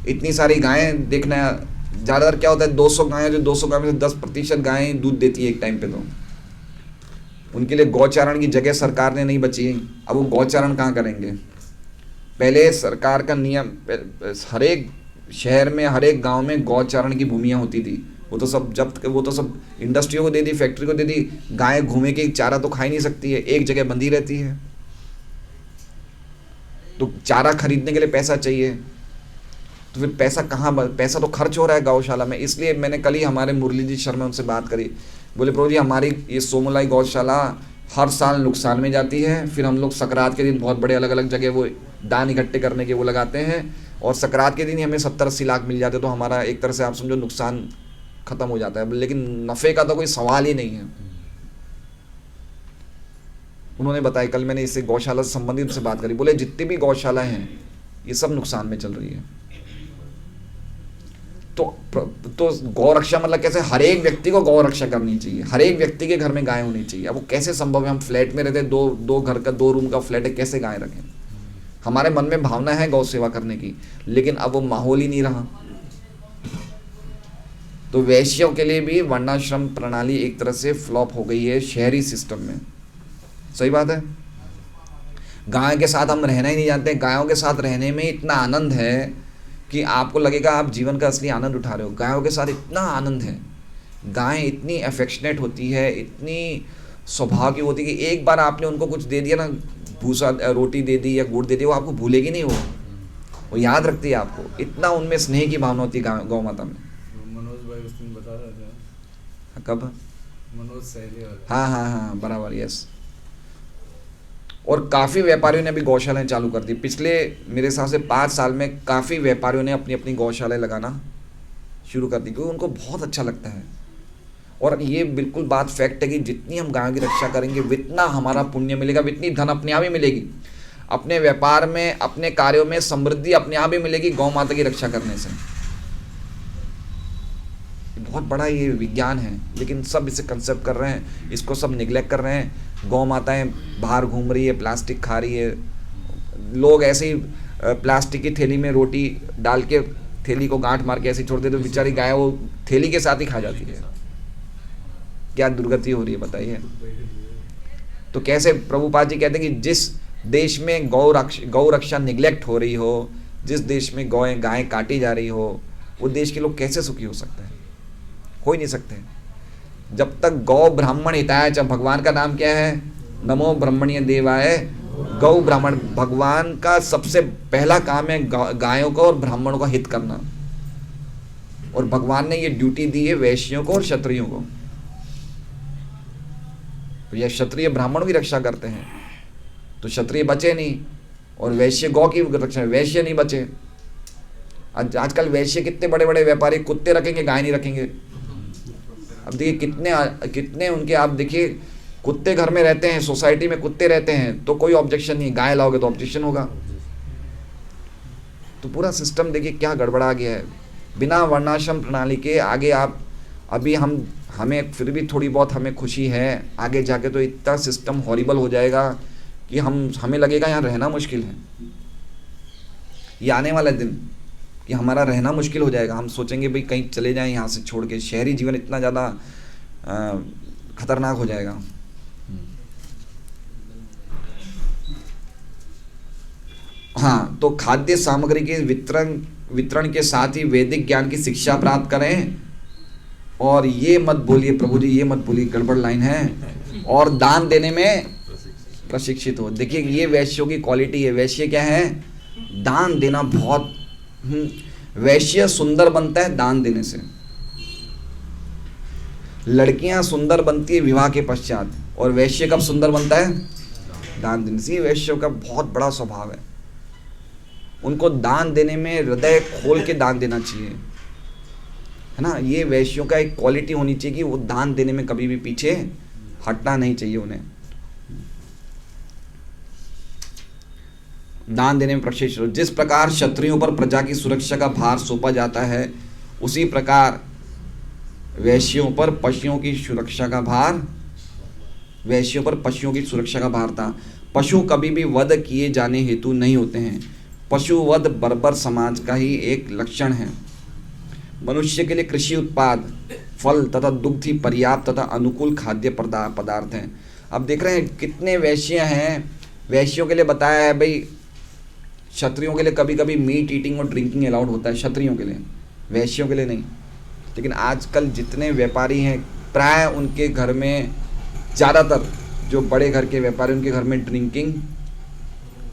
S1: इतनी सारी गायें देखना, ज़्यादातर क्या होता है, 200 गायें, जो 200 गाय में से 10% गायें दूध देती है एक टाइम पे, तो उनके लिए गौचारण की जगह सरकार ने नहीं बची। अब वो गौचारण कहाँ करेंगे? पहले सरकार का नियम, हर एक शहर में, हर एक गांव में गौचारण की भूमियाँ होती थी, वो तो सब जब्त, वो तो सब इंडस्ट्रियों को दे दी, फैक्ट्री को दे दी। गाय घूमे के चारा तो खा ही नहीं सकती है, एक जगह बंधी रहती है, तो चारा खरीदने के लिए पैसा चाहिए, तो फिर पैसा कहाँ, पैसा तो खर्च हो रहा है गौशाला में। इसलिए मैंने कल ही हमारे मुरली जी शर्मा उनसे बात करी, बोले प्रभु जी हमारी ये सोमलाई गौशाला हर साल नुकसान में जाती है, फिर हम लोग सकरात के दिन बहुत बड़े अलग अलग जगह वो दान इकट्ठे करने के वो लगाते हैं, और सकरात के दिन ही हमें 70-80 लाख मिल जाते, तो हमारा एक तरह से आप समझो नुकसान खत्म हो जाता है, लेकिन नफ़े का तो कोई सवाल ही नहीं है। उन्होंने बताया, कल मैंने इससे गौशाला से संबंधित उनसे बात करी, बोले जितनी भी गौशाला हैं ये सब नुकसान में चल रही है। तो गौरक्षा मतलब कैसे? हर एक व्यक्ति को गौरक्षा करनी चाहिए, हर एक व्यक्ति के घर में गाय होनी चाहिए। अब वो कैसे संभव है? हम फ्लैट में रहते हैं, दो घर का 2 रूम का फ्लैट है, कैसे गाय रखें? हमारे मन में भावना है गौ सेवा करने की, लेकिन अब वो माहौल ही नहीं रहा। तो वैश्यों के लिए भी वर्णाश्रम प्रणाली एक तरह से फ्लॉप हो गई है शहरी सिस्टम में। सही बात है। गाय के साथ हम रहना ही नहीं जानते। गायों के साथ रहने में इतना आनंद है कि आपको लगेगा आप जीवन का असली आनंद उठा रहे हो। गायों के साथ इतना आनंद है। गायें इतनी अफेक्शनेट होती है, इतनी स्वभाव की होती है कि एक बार आपने उनको कुछ दे दिया ना, भूसा रोटी दे दी या गुड़ दे दिया, वो आपको भूलेगी नहीं, वो याद रखती है आपको। इतना उनमें स्नेह की भावना होती है गौ माता में।
S3: मनोज भाई उस दिन बता रहा था।
S1: कब?
S3: मनोज सहले वाले।
S1: हाँ हाँ हाँ, बराबर, यस। और काफ़ी व्यापारियों ने भी गौशालाएं चालू कर दी। पिछले मेरे हिसाब से 5 साल में काफ़ी व्यापारियों ने अपनी अपनी गौशालाएं लगाना शुरू कर दी, क्योंकि उनको बहुत अच्छा लगता है। और ये बिल्कुल बात फैक्ट है कि जितनी हम गायों की रक्षा करेंगे उतना हमारा पुण्य मिलेगा, उतनी धन अपने आप ही मिलेगी। अपने व्यापार में, अपने कार्यों में समृद्धि अपने आप ही मिलेगी गौ माता की रक्षा करने से। बहुत बड़ा ये विज्ञान है, लेकिन सब इसे कंसेप्ट कर रहे हैं, इसको सब निगलेक्ट कर रहे हैं। गौ माताएं बाहर घूम रही है, प्लास्टिक खा रही है। लोग ऐसे ही प्लास्टिक की थैली में रोटी डाल के थैली को गांठ मार के ऐसे छोड़ देते, तो बेचारी गाय वो थैली के साथ ही खा जाती है। क्या दुर्गति हो रही है बताइए। तो कैसे प्रभुपाद जी कहते हैं कि जिस देश में गौ रक्षा निगलेक्ट हो रही हो, जिस देश में गायें काटी जा रही हो, वो देश के लोग कैसे सुखी हो सकते हैं? हो ही नहीं सकते। जब तक गौ ब्राह्मण हिताय च, भगवान का नाम क्या है? नमो ब्रह्मण्य देवाय गौ ब्राह्मण। भगवान का सबसे पहला काम है गायों को और ब्राह्मणों का हित करना। और भगवान ने ये ड्यूटी दी है वैश्यों को और क्षत्रियों को। तो ये क्षत्रिय ब्राह्मणों की रक्षा करते हैं, तो क्षत्रिय बचे नहीं, और वैश्य गौ की रक्षा, वैश्य नहीं बचे। आजकल वैश्य कितने बड़े बड़े व्यापारी कुत्ते रखेंगे, गाय नहीं रखेंगे। अब देखिए कितने उनके, आप देखिए कुत्ते घर में रहते हैं, सोसाइटी में कुत्ते रहते हैं, तो कोई ऑब्जेक्शन नहीं। गाय लाओगे तो ऑब्जेक्शन होगा। तो पूरा सिस्टम देखिए क्या गड़बड़ा गया है। बिना वर्णाश्रम प्रणाली के आगे आप, अभी हमें फिर भी थोड़ी बहुत हमें खुशी है, आगे जाके तो इतना सिस्टम हॉरिबल हो जाएगा कि हमें लगेगा यहाँ रहना मुश्किल है। ये आने वाला दिन कि हमारा रहना मुश्किल हो जाएगा। हम सोचेंगे भाई कहीं चले जाएं यहाँ से छोड़ के। शहरी जीवन इतना ज़्यादा खतरनाक हो जाएगा। हाँ, तो खाद्य सामग्री के वितरण के साथ ही वैदिक ज्ञान की शिक्षा प्राप्त करें। और ये मत बोलिए प्रभु जी, ये मत बोलिए, गड़बड़ लाइन है। और दान देने में प्रशिक्षित हो। देखिए ये वैश्यों की क्वालिटी है। वैश्य क्या है? दान देना बहुत। वैश्य सुंदर बनता है दान देने से। लड़कियां सुंदर बनती है विवाह के पश्चात, और वैश्य कब सुंदर बनता है? दान देने से। वैश्यों का बहुत बड़ा स्वभाव है। उनको दान देने में हृदय खोल के दान देना चाहिए, है ना। ये वैश्यों का एक क्वालिटी होनी चाहिए कि वो दान देने में कभी भी पीछे हटना नहीं चाहिए उन्हें। दान देने में प्रशिक्षित हो। जिस प्रकार क्षत्रियों पर प्रजा की सुरक्षा का भार सौंपा जाता है, उसी प्रकार वैश्यों पर पशुओं की सुरक्षा का भार था। पशु कभी भी वध किए जाने हेतु नहीं होते हैं। पशु वध बर्बर समाज का ही एक लक्षण है। मनुष्य के लिए कृषि उत्पाद, फल तथा दुग्ध ही पर्याप्त तथा अनुकूल खाद्य पदार्थ हैं। अब देख रहे हैं कितने वैश्य हैं। वैश्यों के लिए बताया है भाई, क्षत्रियों के लिए कभी कभी मीट ईटिंग और ड्रिंकिंग अलाउड होता है, क्षत्रियों के लिए, वैश्यों के लिए नहीं। लेकिन आजकल जितने व्यापारी हैं, प्राय उनके घर में, ज़्यादातर जो बड़े घर के व्यापारी, उनके घर में ड्रिंकिंग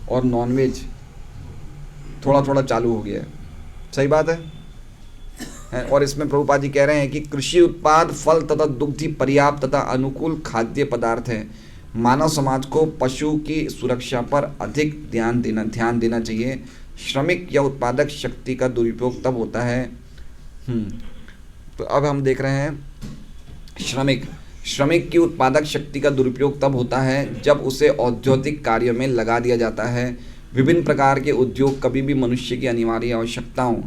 S1: और नॉनवेज थोड़ा थोड़ा चालू हो गया है। सही बात है। और इसमें प्रभुपाद जी कह रहे हैं कि कृषि उत्पाद, फल तथा दुग्ध ही पर्याप्त तथा अनुकूल खाद्य पदार्थ है। मानव समाज को पशु की सुरक्षा पर अधिक ध्यान देना चाहिए। श्रमिक या उत्पादक शक्ति का दुरुपयोग तब होता है। तो अब हम देख रहे हैं श्रमिक की उत्पादक शक्ति का दुरुपयोग तब होता है जब उसे औद्योगिक कार्यों में लगा दिया जाता है। विभिन्न प्रकार के उद्योग कभी भी मनुष्य की अनिवार्य आवश्यकताओं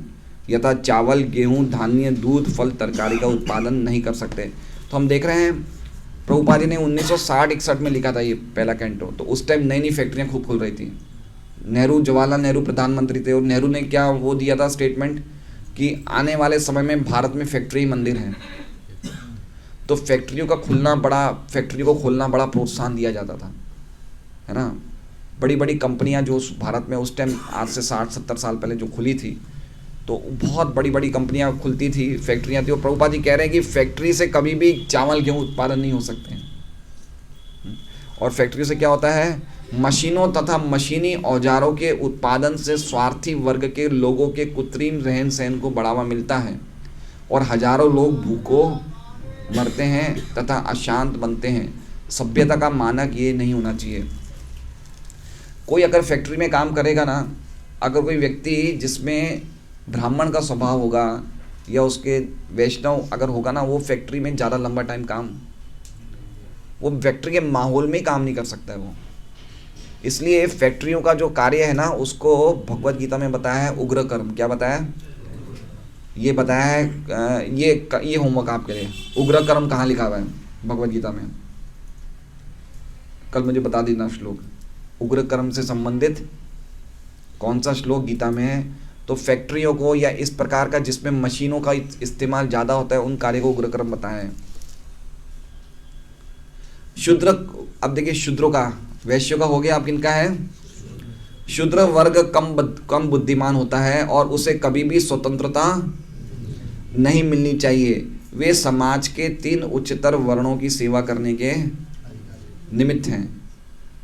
S1: यथा चावल, गेहूं, धान्य, दूध, फल, तरकारी का उत्पादन नहीं कर सकते। तो हम देख रहे हैं प्रभुपाद जी ने 1960-61 में लिखा था ये पहला कैंटो। तो उस टाइम नई नई फैक्ट्रियाँ खूब खुल रही थी। जवाहरलाल नेहरू प्रधानमंत्री थे, और नेहरू ने क्या वो दिया था स्टेटमेंट कि आने वाले समय में भारत में फैक्ट्री मंदिर हैं, तो फैक्ट्रियों को खोलना बड़ा प्रोत्साहन दिया जाता था, है ना। बड़ी बड़ी कंपनियां जो भारत में उस टाइम आज से 60-70 साल पहले जो खुली थी, तो बहुत बड़ी बड़ी कंपनियां खुलती थी, फैक्ट्रियां थी। और प्रभुपाद जी कह रहे हैं कि फैक्ट्री से कभी भी चावल गेहूँ उत्पादन नहीं हो सकते हैं। और फैक्ट्री से क्या होता है, मशीनों तथा मशीनी औजारों के उत्पादन से स्वार्थी वर्ग के लोगों के कृत्रिम रहन सहन को बढ़ावा मिलता है और हजारों लोग भूखों मरते हैं तथा अशांत बनते हैं। सभ्यता का मानक ये नहीं होना चाहिए। कोई अगर फैक्ट्री में काम करेगा ना, अगर कोई व्यक्ति जिसमें ब्राह्मण का स्वभाव होगा या उसके वैष्णव अगर होगा ना, वो फैक्ट्री में ज़्यादा लंबा टाइम काम, वो फैक्ट्री के माहौल में काम नहीं कर सकता है वो। इसलिए फैक्ट्रियों का जो कार्य है ना, उसको भगवत गीता में बताया है उग्र कर्म। क्या बताया? ये बताया है, ये होमवर्क आपके लिए। उग्र कर्म कहाँ लिखा हुआ है भगवत गीता में? कल मुझे बता देना श्लोक, उग्र कर्म से संबंधित कौन सा श्लोक गीता में है। तो फैक्ट्रियों को या इस प्रकार का जिसमें मशीनों का इस्तेमाल ज़्यादा होता है, उन कार्य को उग्र कर्म बताया है। शूद्र, अब देखिए शूद्रों का, वैश्यों का हो गया, अब किनका है? शूद्र वर्ग कम बुद्धिमान होता है और उसे कभी भी स्वतंत्रता नहीं मिलनी चाहिए। वे समाज के 3 उच्चतर वर्णों की सेवा करने के निमित्त हैं।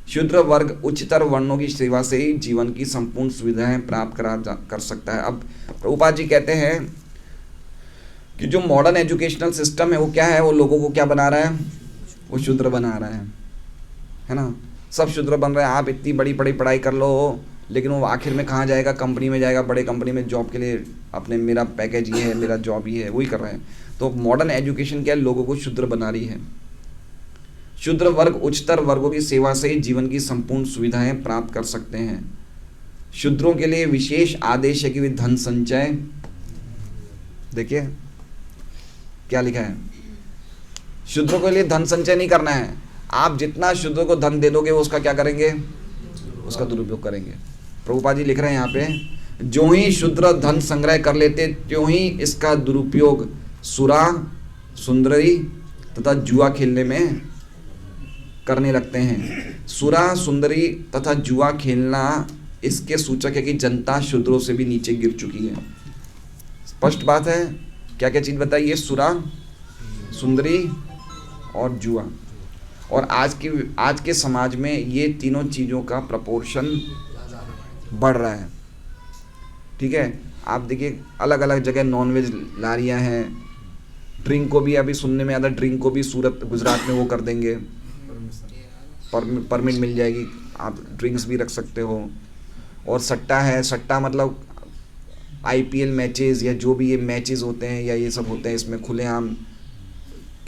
S1: शूद्र वर्ग उच्चतर वर्णों की सेवा से ही जीवन की संपूर्ण सुविधाएं प्राप्त कर सकता है। अब प्रभुपाद जी कहते हैं कि जो मॉडर्न एजुकेशनल सिस्टम है वो क्या है, वो लोगों को क्या बना रहा है? वो शूद्र बना रहा है ना। सब शूद्र बन रहे हैं। आप इतनी बड़ी पढ़ाई कर लो, लेकिन वो आखिर में कहाँ जाएगा? कंपनी में जाएगा, बड़े कंपनी में जॉब के लिए अपने मेरा पैकेज ये है, मेरा जॉब ये है, वही कर रहे हैं। तो मॉडर्न एजुकेशन क्या है? लोगों को शूद्र बना रही है। शूद्र वर्ग उच्चतर वर्गों की सेवा से ही जीवन की संपूर्ण सुविधाएं प्राप्त कर सकते हैं। शूद्रों के लिए विशेष आदेश है कि वे धन संचय, देखिए क्या लिखा है, शूद्रों के लिए धन संचय नहीं करना है। आप जितना शूद्रों को धन दे दोगे वो उसका क्या करेंगे? उसका दुरुपयोग करेंगे। प्रभुपाद जी लिख रहे हैं यहाँ पे, जो ही शूद्र धन संग्रह कर लेते त्यों ही इसका दुरुपयोग सुरा, सुंदरी तथा जुआ खेलने में करने लगते हैं। सुरा, सुंदरी तथा जुआ खेलना इसके सूचक है कि जनता शूद्रों से भी नीचे गिर चुकी है। स्पष्ट बात है। क्या क्या चीज़ बताइए? सुरा, सुंदरी और जुआ। और आज के समाज में ये तीनों चीज़ों का प्रपोर्शन बढ़ रहा है। ठीक है, आप देखिए अलग अलग जगह नॉनवेज लारियां हैं। ड्रिंक को भी अभी सुनने में आता, ड्रिंक को भी सूरत गुजरात में वो कर देंगे, परमिट मिल जाएगी, आप ड्रिंक्स भी रख सकते हो। और सट्टा है, सट्टा मतलब IPL मैचेस या जो भी ये मैचेस होते हैं या ये सब होते हैं, इसमें खुलेआम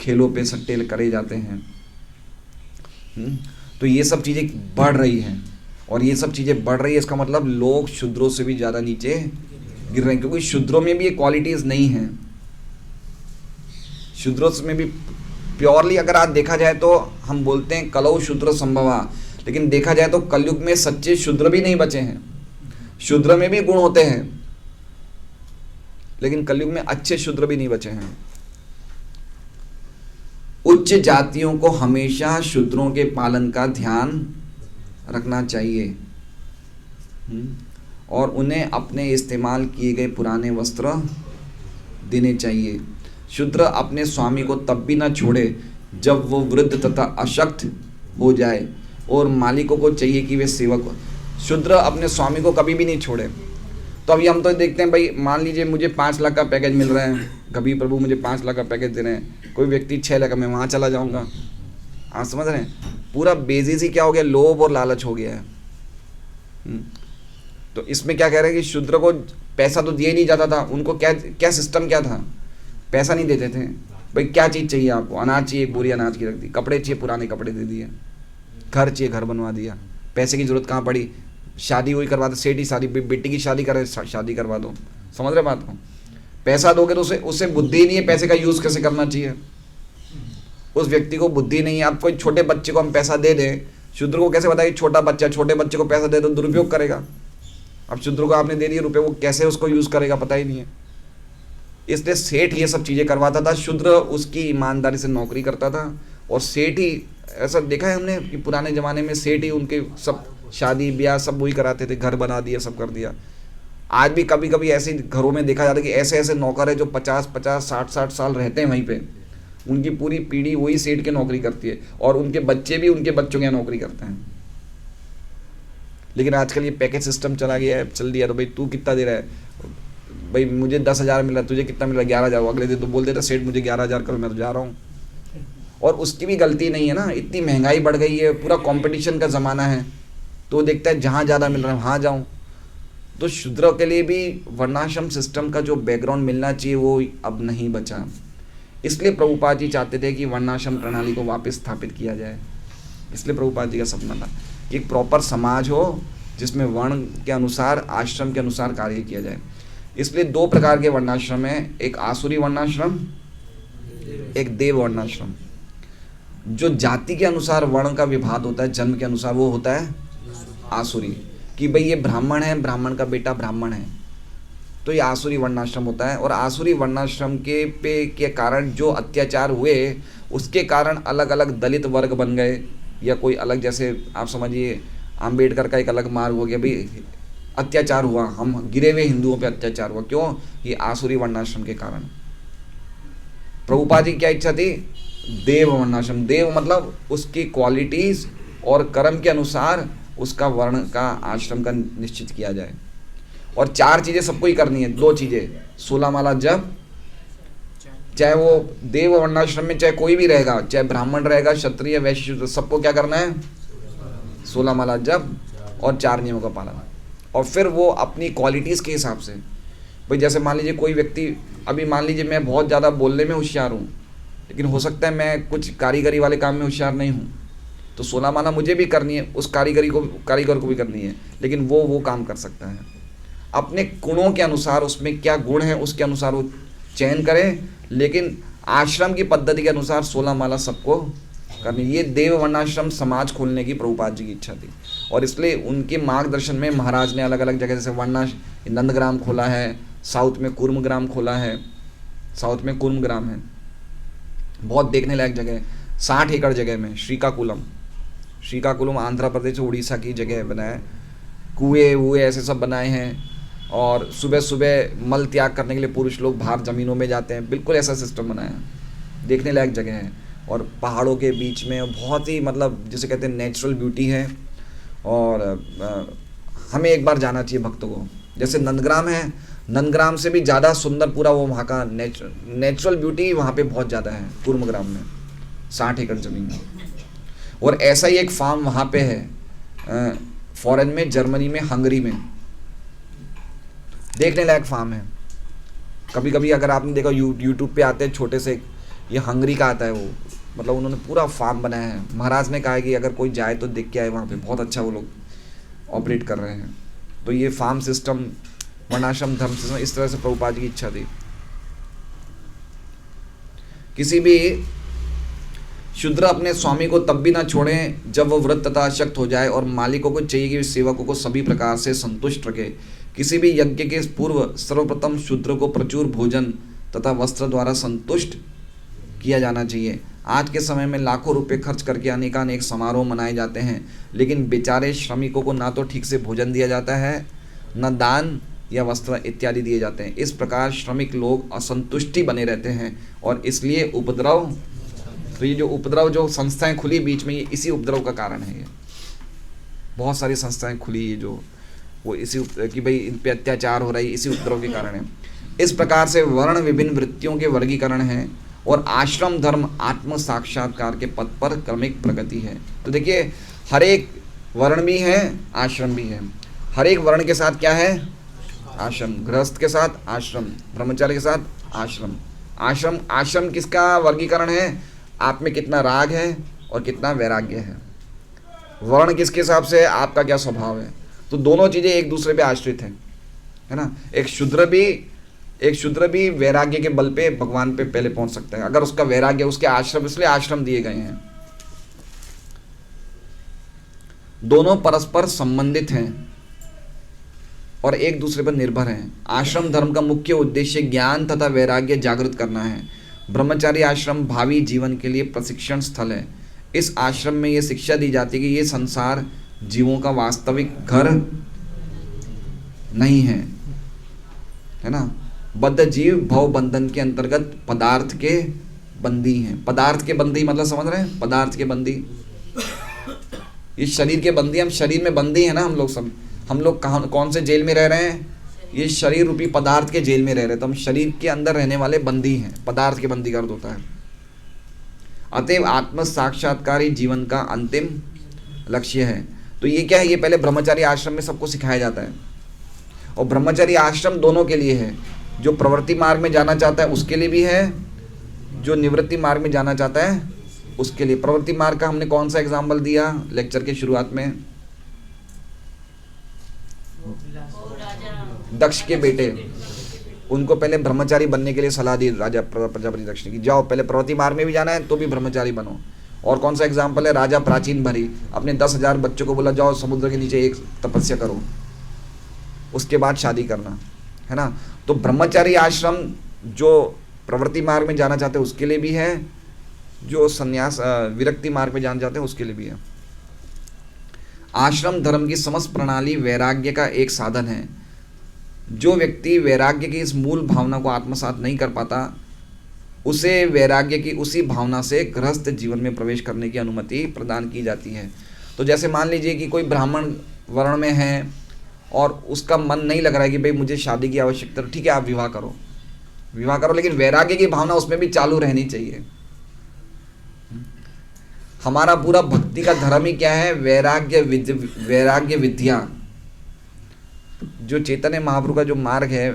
S1: खेलों पे सट्टे करे जाते हैं। तो ये सब चीज़ें बढ़ रही हैं, और ये सब चीज़ें बढ़ रही है इसका मतलब लोग शूद्रों से भी ज़्यादा नीचे गिर रहे हैं, क्योंकि शूद्रों में भी ये क्वालिटीज़ नहीं हैं। शूद्रों में भी प्योरली अगर आज देखा जाए तो हम बोलते हैं कलौ शूद्र संभवा, लेकिन देखा जाए तो कलयुग में सच्चे शूद्र भी नहीं बचे हैं। शूद्र में भी गुण होते हैं, लेकिन कलयुग में अच्छे शूद्र भी नहीं बचे हैं। उच्च जातियों को हमेशा शूद्रों के पालन का ध्यान रखना चाहिए और उन्हें अपने इस्तेमाल किए गए पुराने वस्त्र देने चाहिए। शूद्र अपने स्वामी को तब भी न छोड़े जब वो वृद्ध तथा अशक्त हो जाए, और मालिकों को चाहिए कि वे सेवक। शूद्र अपने स्वामी को कभी भी नहीं छोड़े। तो अभी हम तो देखते हैं भाई, मान लीजिए मुझे 5 लाख का पैकेज मिल रहा है, कभी प्रभु मुझे 5 लाख का पैकेज दे रहे हैं, कोई व्यक्ति 6 लाख, मैं वहाँ चला जाऊँगा। आप समझ रहे हैं? पूरा बेसिस ही क्या हो गया? लोभ और लालच हो गया है। तो इसमें क्या कह रहे हैं कि शूद्र को पैसा तो दिया ही नहीं जाता था। उनको क्या सिस्टम क्या था? पैसा नहीं देते थे। भाई क्या चीज़ चाहिए आपको? अनाज चाहिए, एक बोरी अनाज की रख दी। कपड़े चाहिए, पुराने कपड़े दे दिए। घर चाहिए, घर बनवा दिया। पैसे की जरूरत कहाँ पड़ी? शादी हुई करवा दो, सेठ ही शादी, बेटी की शादी करे, शादी करवा दो। समझ रहे बात को? पैसा दोगे तो उसे बुद्धि ही नहीं है पैसे का यूज़ कैसे करना चाहिए। उस व्यक्ति को बुद्धि नहीं है। आप कोई छोटे बच्चे को हम पैसा दे दें, शूद्र को कैसे बताइए? छोटा बच्चा छोटे बच्चे को पैसा दे दो, दुरुपयोग करेगा। अब शूद्र को आपने दे दिए रुपये, वो कैसे उसको यूज़ करेगा पता ही नहीं है। इसलिए सेठ ये सब चीज़ें करवाता था, शूद्र उसकी ईमानदारी से नौकरी करता था। और सेठ ही, ऐसा देखा है हमने कि पुराने ज़माने में सेठ ही उनके सब शादी ब्याह सब वही कराते थे, घर बना दिया, सब कर दिया। आज भी कभी कभी ऐसे घरों में देखा जाता है कि ऐसे ऐसे नौकर है जो 50-50 60-60 साल रहते हैं वहीं पे, उनकी पूरी पीढ़ी वही सेठ की नौकरी करती है और उनके बच्चे भी उनके बच्चों की नौकरी करते हैं। लेकिन आजकल ये पैकेज सिस्टम चला गया है, चल दिया, तो भाई तू कितना दे रहा है, भाई मुझे 10,000 मिल रहा है, तुझे कितना मिल रहा है, 11,000। अगले दिन तो बोल देता सेठ मुझे 11,000 करो, मैं तो जा रहा हूँ। और उसकी भी गलती नहीं है ना, इतनी महंगाई बढ़ गई है, पूरा कंपटीशन का ज़माना है, तो वो देखता है जहाँ ज़्यादा मिल रहा है वहाँ जाऊँ। तो शूद्रों के लिए भी वर्णाश्रम सिस्टम का जो बैकग्राउंड मिलना चाहिए वो अब नहीं बचा। इसलिए प्रभुपाद जी चाहते थे कि वर्णाश्रम प्रणाली को वापस स्थापित किया जाए। इसलिए प्रभुपाद जी का सपना था कि एक प्रॉपर समाज हो जिसमें वर्ण के अनुसार, आश्रम के अनुसार कार्य किया जाए। इसलिए 2 प्रकार के वर्णाश्रम हैं, एक आसुरी वर्णाश्रम, एक देव वर्णाश्रम। जो जाति के अनुसार वर्ण का विभाग होता है, जन्म के अनुसार, वो होता है आसुरी। कि भाई ये ब्राह्मण है, ब्राह्मण का बेटा ब्राह्मण है, तो ये आसुरी वर्णाश्रम होता है। और आसुरी वर्णाश्रम के कारण जो अत्याचार हुए, उसके कारण अलग अलग दलित वर्ग बन गए, या कोई अलग, जैसे आप समझिए अम्बेडकर का एक अलग मार्ग हो गया, भाई अत्याचार हुआ, हम गिरे हुए हिंदुओं पे अत्याचार हुआ, क्यों? ये आसुरी वर्णाश्रम के कारण। प्रभुपाद जी की क्या इच्छा थी? देव वर्णाश्रम। देव मतलब उसकी क्वालिटीज और कर्म के अनुसार उसका वर्ण का, आश्रम का निश्चित किया जाए। और 4 चीज़ें सबको ही करनी है, 2 चीज़ें, 16 माला जप, चाहे वो देव वर्णाश्रम में चाहे कोई भी रहेगा, चाहे ब्राह्मण रहेगा, क्षत्रिय, वैश्य, शूद्र, सबको क्या करना है? 16 माला जप और 4 नियमों का पालन। और फिर वो अपनी क्वालिटीज़ के हिसाब से, भाई जैसे मान लीजिए कोई व्यक्ति, अभी मान लीजिए मैं बहुत ज़्यादा बोलने में होशियार हूँ, लेकिन हो सकता है मैं कुछ कारीगरी वाले काम में होशियार नहीं हूँ, तो 16 माला मुझे भी करनी है, उस कारीगर को भी करनी है, लेकिन वो काम कर सकता है। अपने गुणों के अनुसार, उसमें क्या गुण है उसके अनुसार वो चयन करें, लेकिन आश्रम की पद्धति के अनुसार 16 माला सबको करनी। ये देव वर्णाश्रम समाज खोलने की प्रभुपाद जी की इच्छा थी। और इसलिए उनके मार्गदर्शन में महाराज ने अलग अलग जगह, जैसे नंदग्राम खोला है, साउथ में कुर्मग्राम खोला है, साउथ में कुर्मग्राम है, बहुत देखने लायक जगह है। 60 एकड़ जगह में श्रीकाकुलम आंध्र प्रदेश उड़ीसा की जगह बनाया, कुएँ वुए ऐसे सब बनाए हैं। और सुबह सुबह मल त्याग करने के लिए पुरुष लोग बाहर ज़मीनों में जाते हैं, बिल्कुल ऐसा सिस्टम बनाया है, देखने लायक जगह है। और पहाड़ों के बीच में बहुत ही, मतलब जिसे कहते हैं नेचुरल ब्यूटी है। और हमें एक बार जाना चाहिए भक्तों को। जैसे नंदग्राम है, नंदग्राम से भी ज़्यादा सुंदर पूरा वो वहाँ का नेचुरल ब्यूटी वहाँ पे बहुत ज़्यादा है, कुर्मग्राम में 60 एकड़ ज़मीन में। और ऐसा ही एक फार्म वहाँ पे है फॉरेन में, जर्मनी में, हंगरी में, देखने लायक फार्म है। कभी कभी अगर आपने देखा यूट्यूब पे आते हैं छोटे से, ये हंगरी का आता है वो, मतलब उन्होंने पूरा फार्म बनाया है। महाराज ने कहा है कि अगर कोई जाए तो देख के आए, वहाँ पे बहुत अच्छा वो लोग ऑपरेट कर रहे हैं। तो ये फार्म सिस्टम, वर्णाश्रम धर्म सिस्टम, इस तरह से प्रभुपाद जी की इच्छा थी। किसी भी शूद्र अपने स्वामी को तब भी ना छोड़ें जब वह वृत्त तथा अशक्त हो जाए, और मालिकों को चाहिए कि सेवकों को सभी प्रकार से संतुष्ट रखे। किसी भी यज्ञ के पूर्व सर्वप्रथम शूद्र को प्रचुर भोजन तथा वस्त्र द्वारा संतुष्ट किया जाना चाहिए। आज के समय में लाखों रुपए खर्च करके अनेकानेक समारोह मनाए जाते हैं, लेकिन बेचारे श्रमिकों को ना तो ठीक से भोजन दिया जाता है, न दान या वस्त्र इत्यादि दिए जाते हैं। इस प्रकार श्रमिक लोग असंतुष्टि बने रहते हैं, और इसलिए उपद्रव, तो ये जो उपद्रव, जो संस्थाएं खुली बीच में, ये इसी उपद्रव का कारण है। ये बहुत सारी संस्थाएं खुली, ये जो वो इसी कि भाई इन पे अत्याचार हो रहा है, इसी उपद्रव के कारण है। इस प्रकार से वर्ण विभिन्न वृत्तियों के वर्गीकरण है, और आश्रम धर्म आत्म साक्षात्कार के पथ पर क्रमिक प्रगति है। तो देखिए, हर एक वर्ण भी है, आश्रम भी है। हर एक वर्ण के साथ क्या है? आश्रम। गृहस्थ के साथ आश्रम, ब्रह्मचारी के साथ आश्रम। आश्रम किसका वर्गीकरण है? आप में कितना राग है और कितना वैराग्य है। वर्ण किसके हिसाब से? आपका क्या स्वभाव है। तो दोनों चीज़ें एक दूसरे पे आश्रित है ना। एक शूद्र भी वैराग्य के बल पे भगवान पे पहले पहुंच सकता है, अगर उसका वैराग्य, उसके आश्रम, इसलिए आश्रम दिए गए हैं। दोनों परस्पर संबंधित हैं। और एक दूसरे पर निर्भर हैं। आश्रम धर्म का मुख्य उद्देश्य ज्ञान तथा वैराग्य जागृत करना है। ब्रह्मचारी आश्रम भावी जीवन के लिए प्रशिक्षण स्थल है। इस आश्रम में ये शिक्षा दी जाती है कि ये संसार जीवों का वास्तविक घर नहीं है ना। बद्ध जीव भव बंधन के अंतर्गत पदार्थ के बंदी हैं। पदार्थ के बंदी मतलब समझ रहे हैं, पदार्थ के बंदी, इस शरीर के बंदी, हम शरीर में बंदी हैं ना हम लोग सब। हम लोग कहाँ कौन से जेल में रह रहे हैं? ये शरीर रूपी पदार्थ के जेल में रह रहे हैं। तो हम शरीर के अंदर रहने वाले बंदी हैं, पदार्थ के बंदी का अर्थ होता है। अतएव आत्म साक्षात्कार ही जीवन का अंतिम लक्ष्य है। तो ये क्या है? ये पहले ब्रह्मचारी आश्रम में सबको सिखाया जाता है। और ब्रह्मचारी आश्रम दोनों के लिए है, जो प्रवृत्ति मार्ग में जाना चाहता है उसके लिए भी है, जो निवृत्ति मार्ग में जाना चाहता है उसके लिए। प्रवृत्ति मार्ग का हमने कौन सा एग्जाम्पल दिया लेक्चर के शुरुआत में? दक्ष के बेटे, उनको पहले ब्रह्मचारी बनने के लिए सलाह दी राजा प्रजापति दक्ष ने कि जाओ पहले प्रवृत्ति मार्ग में भी जाना है तो भी ब्रह्मचारी बनो। और कौन सा एग्जाम्पल है? राजा प्राचीन भरी अपने 10,000 बच्चों को बोला जाओ समुद्र के नीचे एक तपस्या करो, उसके बाद शादी करना, है ना। तो ब्रह्मचारी आश्रम जो प्रवृत्ति मार्ग में जाना चाहते हैं उसके लिए भी है, जो संन्यास विरक्ति मार्ग में जाना चाहते हैं उसके लिए भी है। आश्रम धर्म की समस्त प्रणाली वैराग्य का एक साधन है। जो व्यक्ति वैराग्य की इस मूल भावना को आत्मसात नहीं कर पाता, उसे वैराग्य की उसी भावना से गृहस्थ जीवन में प्रवेश करने की अनुमति प्रदान की जाती है। तो जैसे मान लीजिए कि कोई ब्राह्मण वर्ण में है और उसका मन नहीं लग रहा है कि भाई मुझे शादी की आवश्यकता, ठीक है आप विवाह करो, लेकिन वैराग्य की भावना उसमें भी चालू रहनी चाहिए। हमारा पूरा भक्ति का धर्म ही क्या है? वैराग्य विद्या। जो चैतन्य महाप्रभु का जो मार्ग है,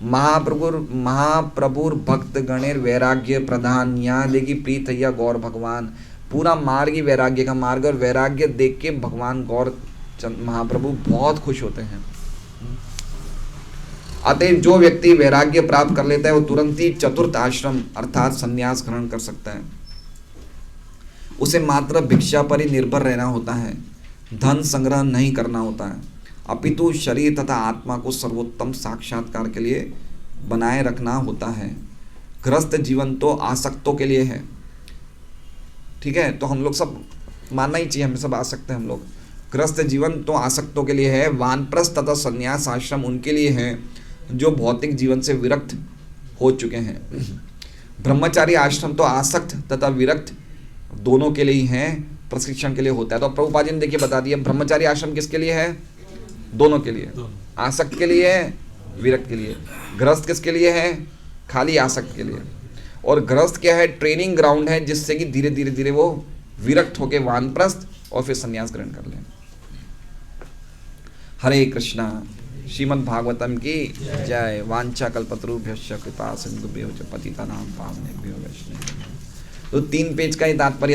S1: महाप्रभुर भक्त गणेर वैराग्य प्रधान, यहाँ देखी प्रीत हैया गौर भगवान। पूरा मार्ग ही वैराग्य का मार्ग, और वैराग्य देख के भगवान गौर महाप्रभु बहुत खुश होते हैं। अतएव जो व्यक्ति वैराग्य प्राप्त कर लेता है वो तुरंत ही चतुर्थ आश्रम अर्थात संन्यास ग्रहण कर सकता है। उसे मात्र भिक्षा पर ही निर्भर रहना होता है, धन संग्रह नहीं करना होता है, अपितु शरीर तथा आत्मा को सर्वोत्तम साक्षात्कार के लिए बनाए रखना होता है। गृहस्थ जीवन तो आसक्तों के लिए है, ठीक है। तो हम लोग सब मानना ही चाहिए, हम सब आसक्त हैं हम लोग। गृहस्थ जीवन तो आसक्तों के लिए है, वानप्रस्थ तथा संन्यास आश्रम उनके लिए है जो भौतिक जीवन से विरक्त हो चुके हैं। ब्रह्मचारी आश्रम तो आसक्त तथा विरक्त दोनों के लिए ही हैं, प्रशिक्षण के लिए होता है। तो प्रभुपाद जी ने देखिए बता दिया, ब्रह्मचारी आश्रम किसके लिए है? दोनों के लिए, आसक्त के लिए है, विरक्त के लिए। गृहस्थ किसके लिए है? खाली आसक्त के लिए। और गृहस्थ क्या है? ट्रेनिंग ग्राउंड है, जिससे कि धीरे धीरे वो विरक्त होकर वानप्रस्थ और फिर संन्यास ग्रहण कर लें। हरे कृष्णा। श्रीमद् भागवतम की जय। वांछा कल्पतरुभ्यश्च कृपा सिंधुभ्यो च पतितानां पावनेभ्यो वैष्णवेभ्यो। तो 3 पेज का ये तात्पर्य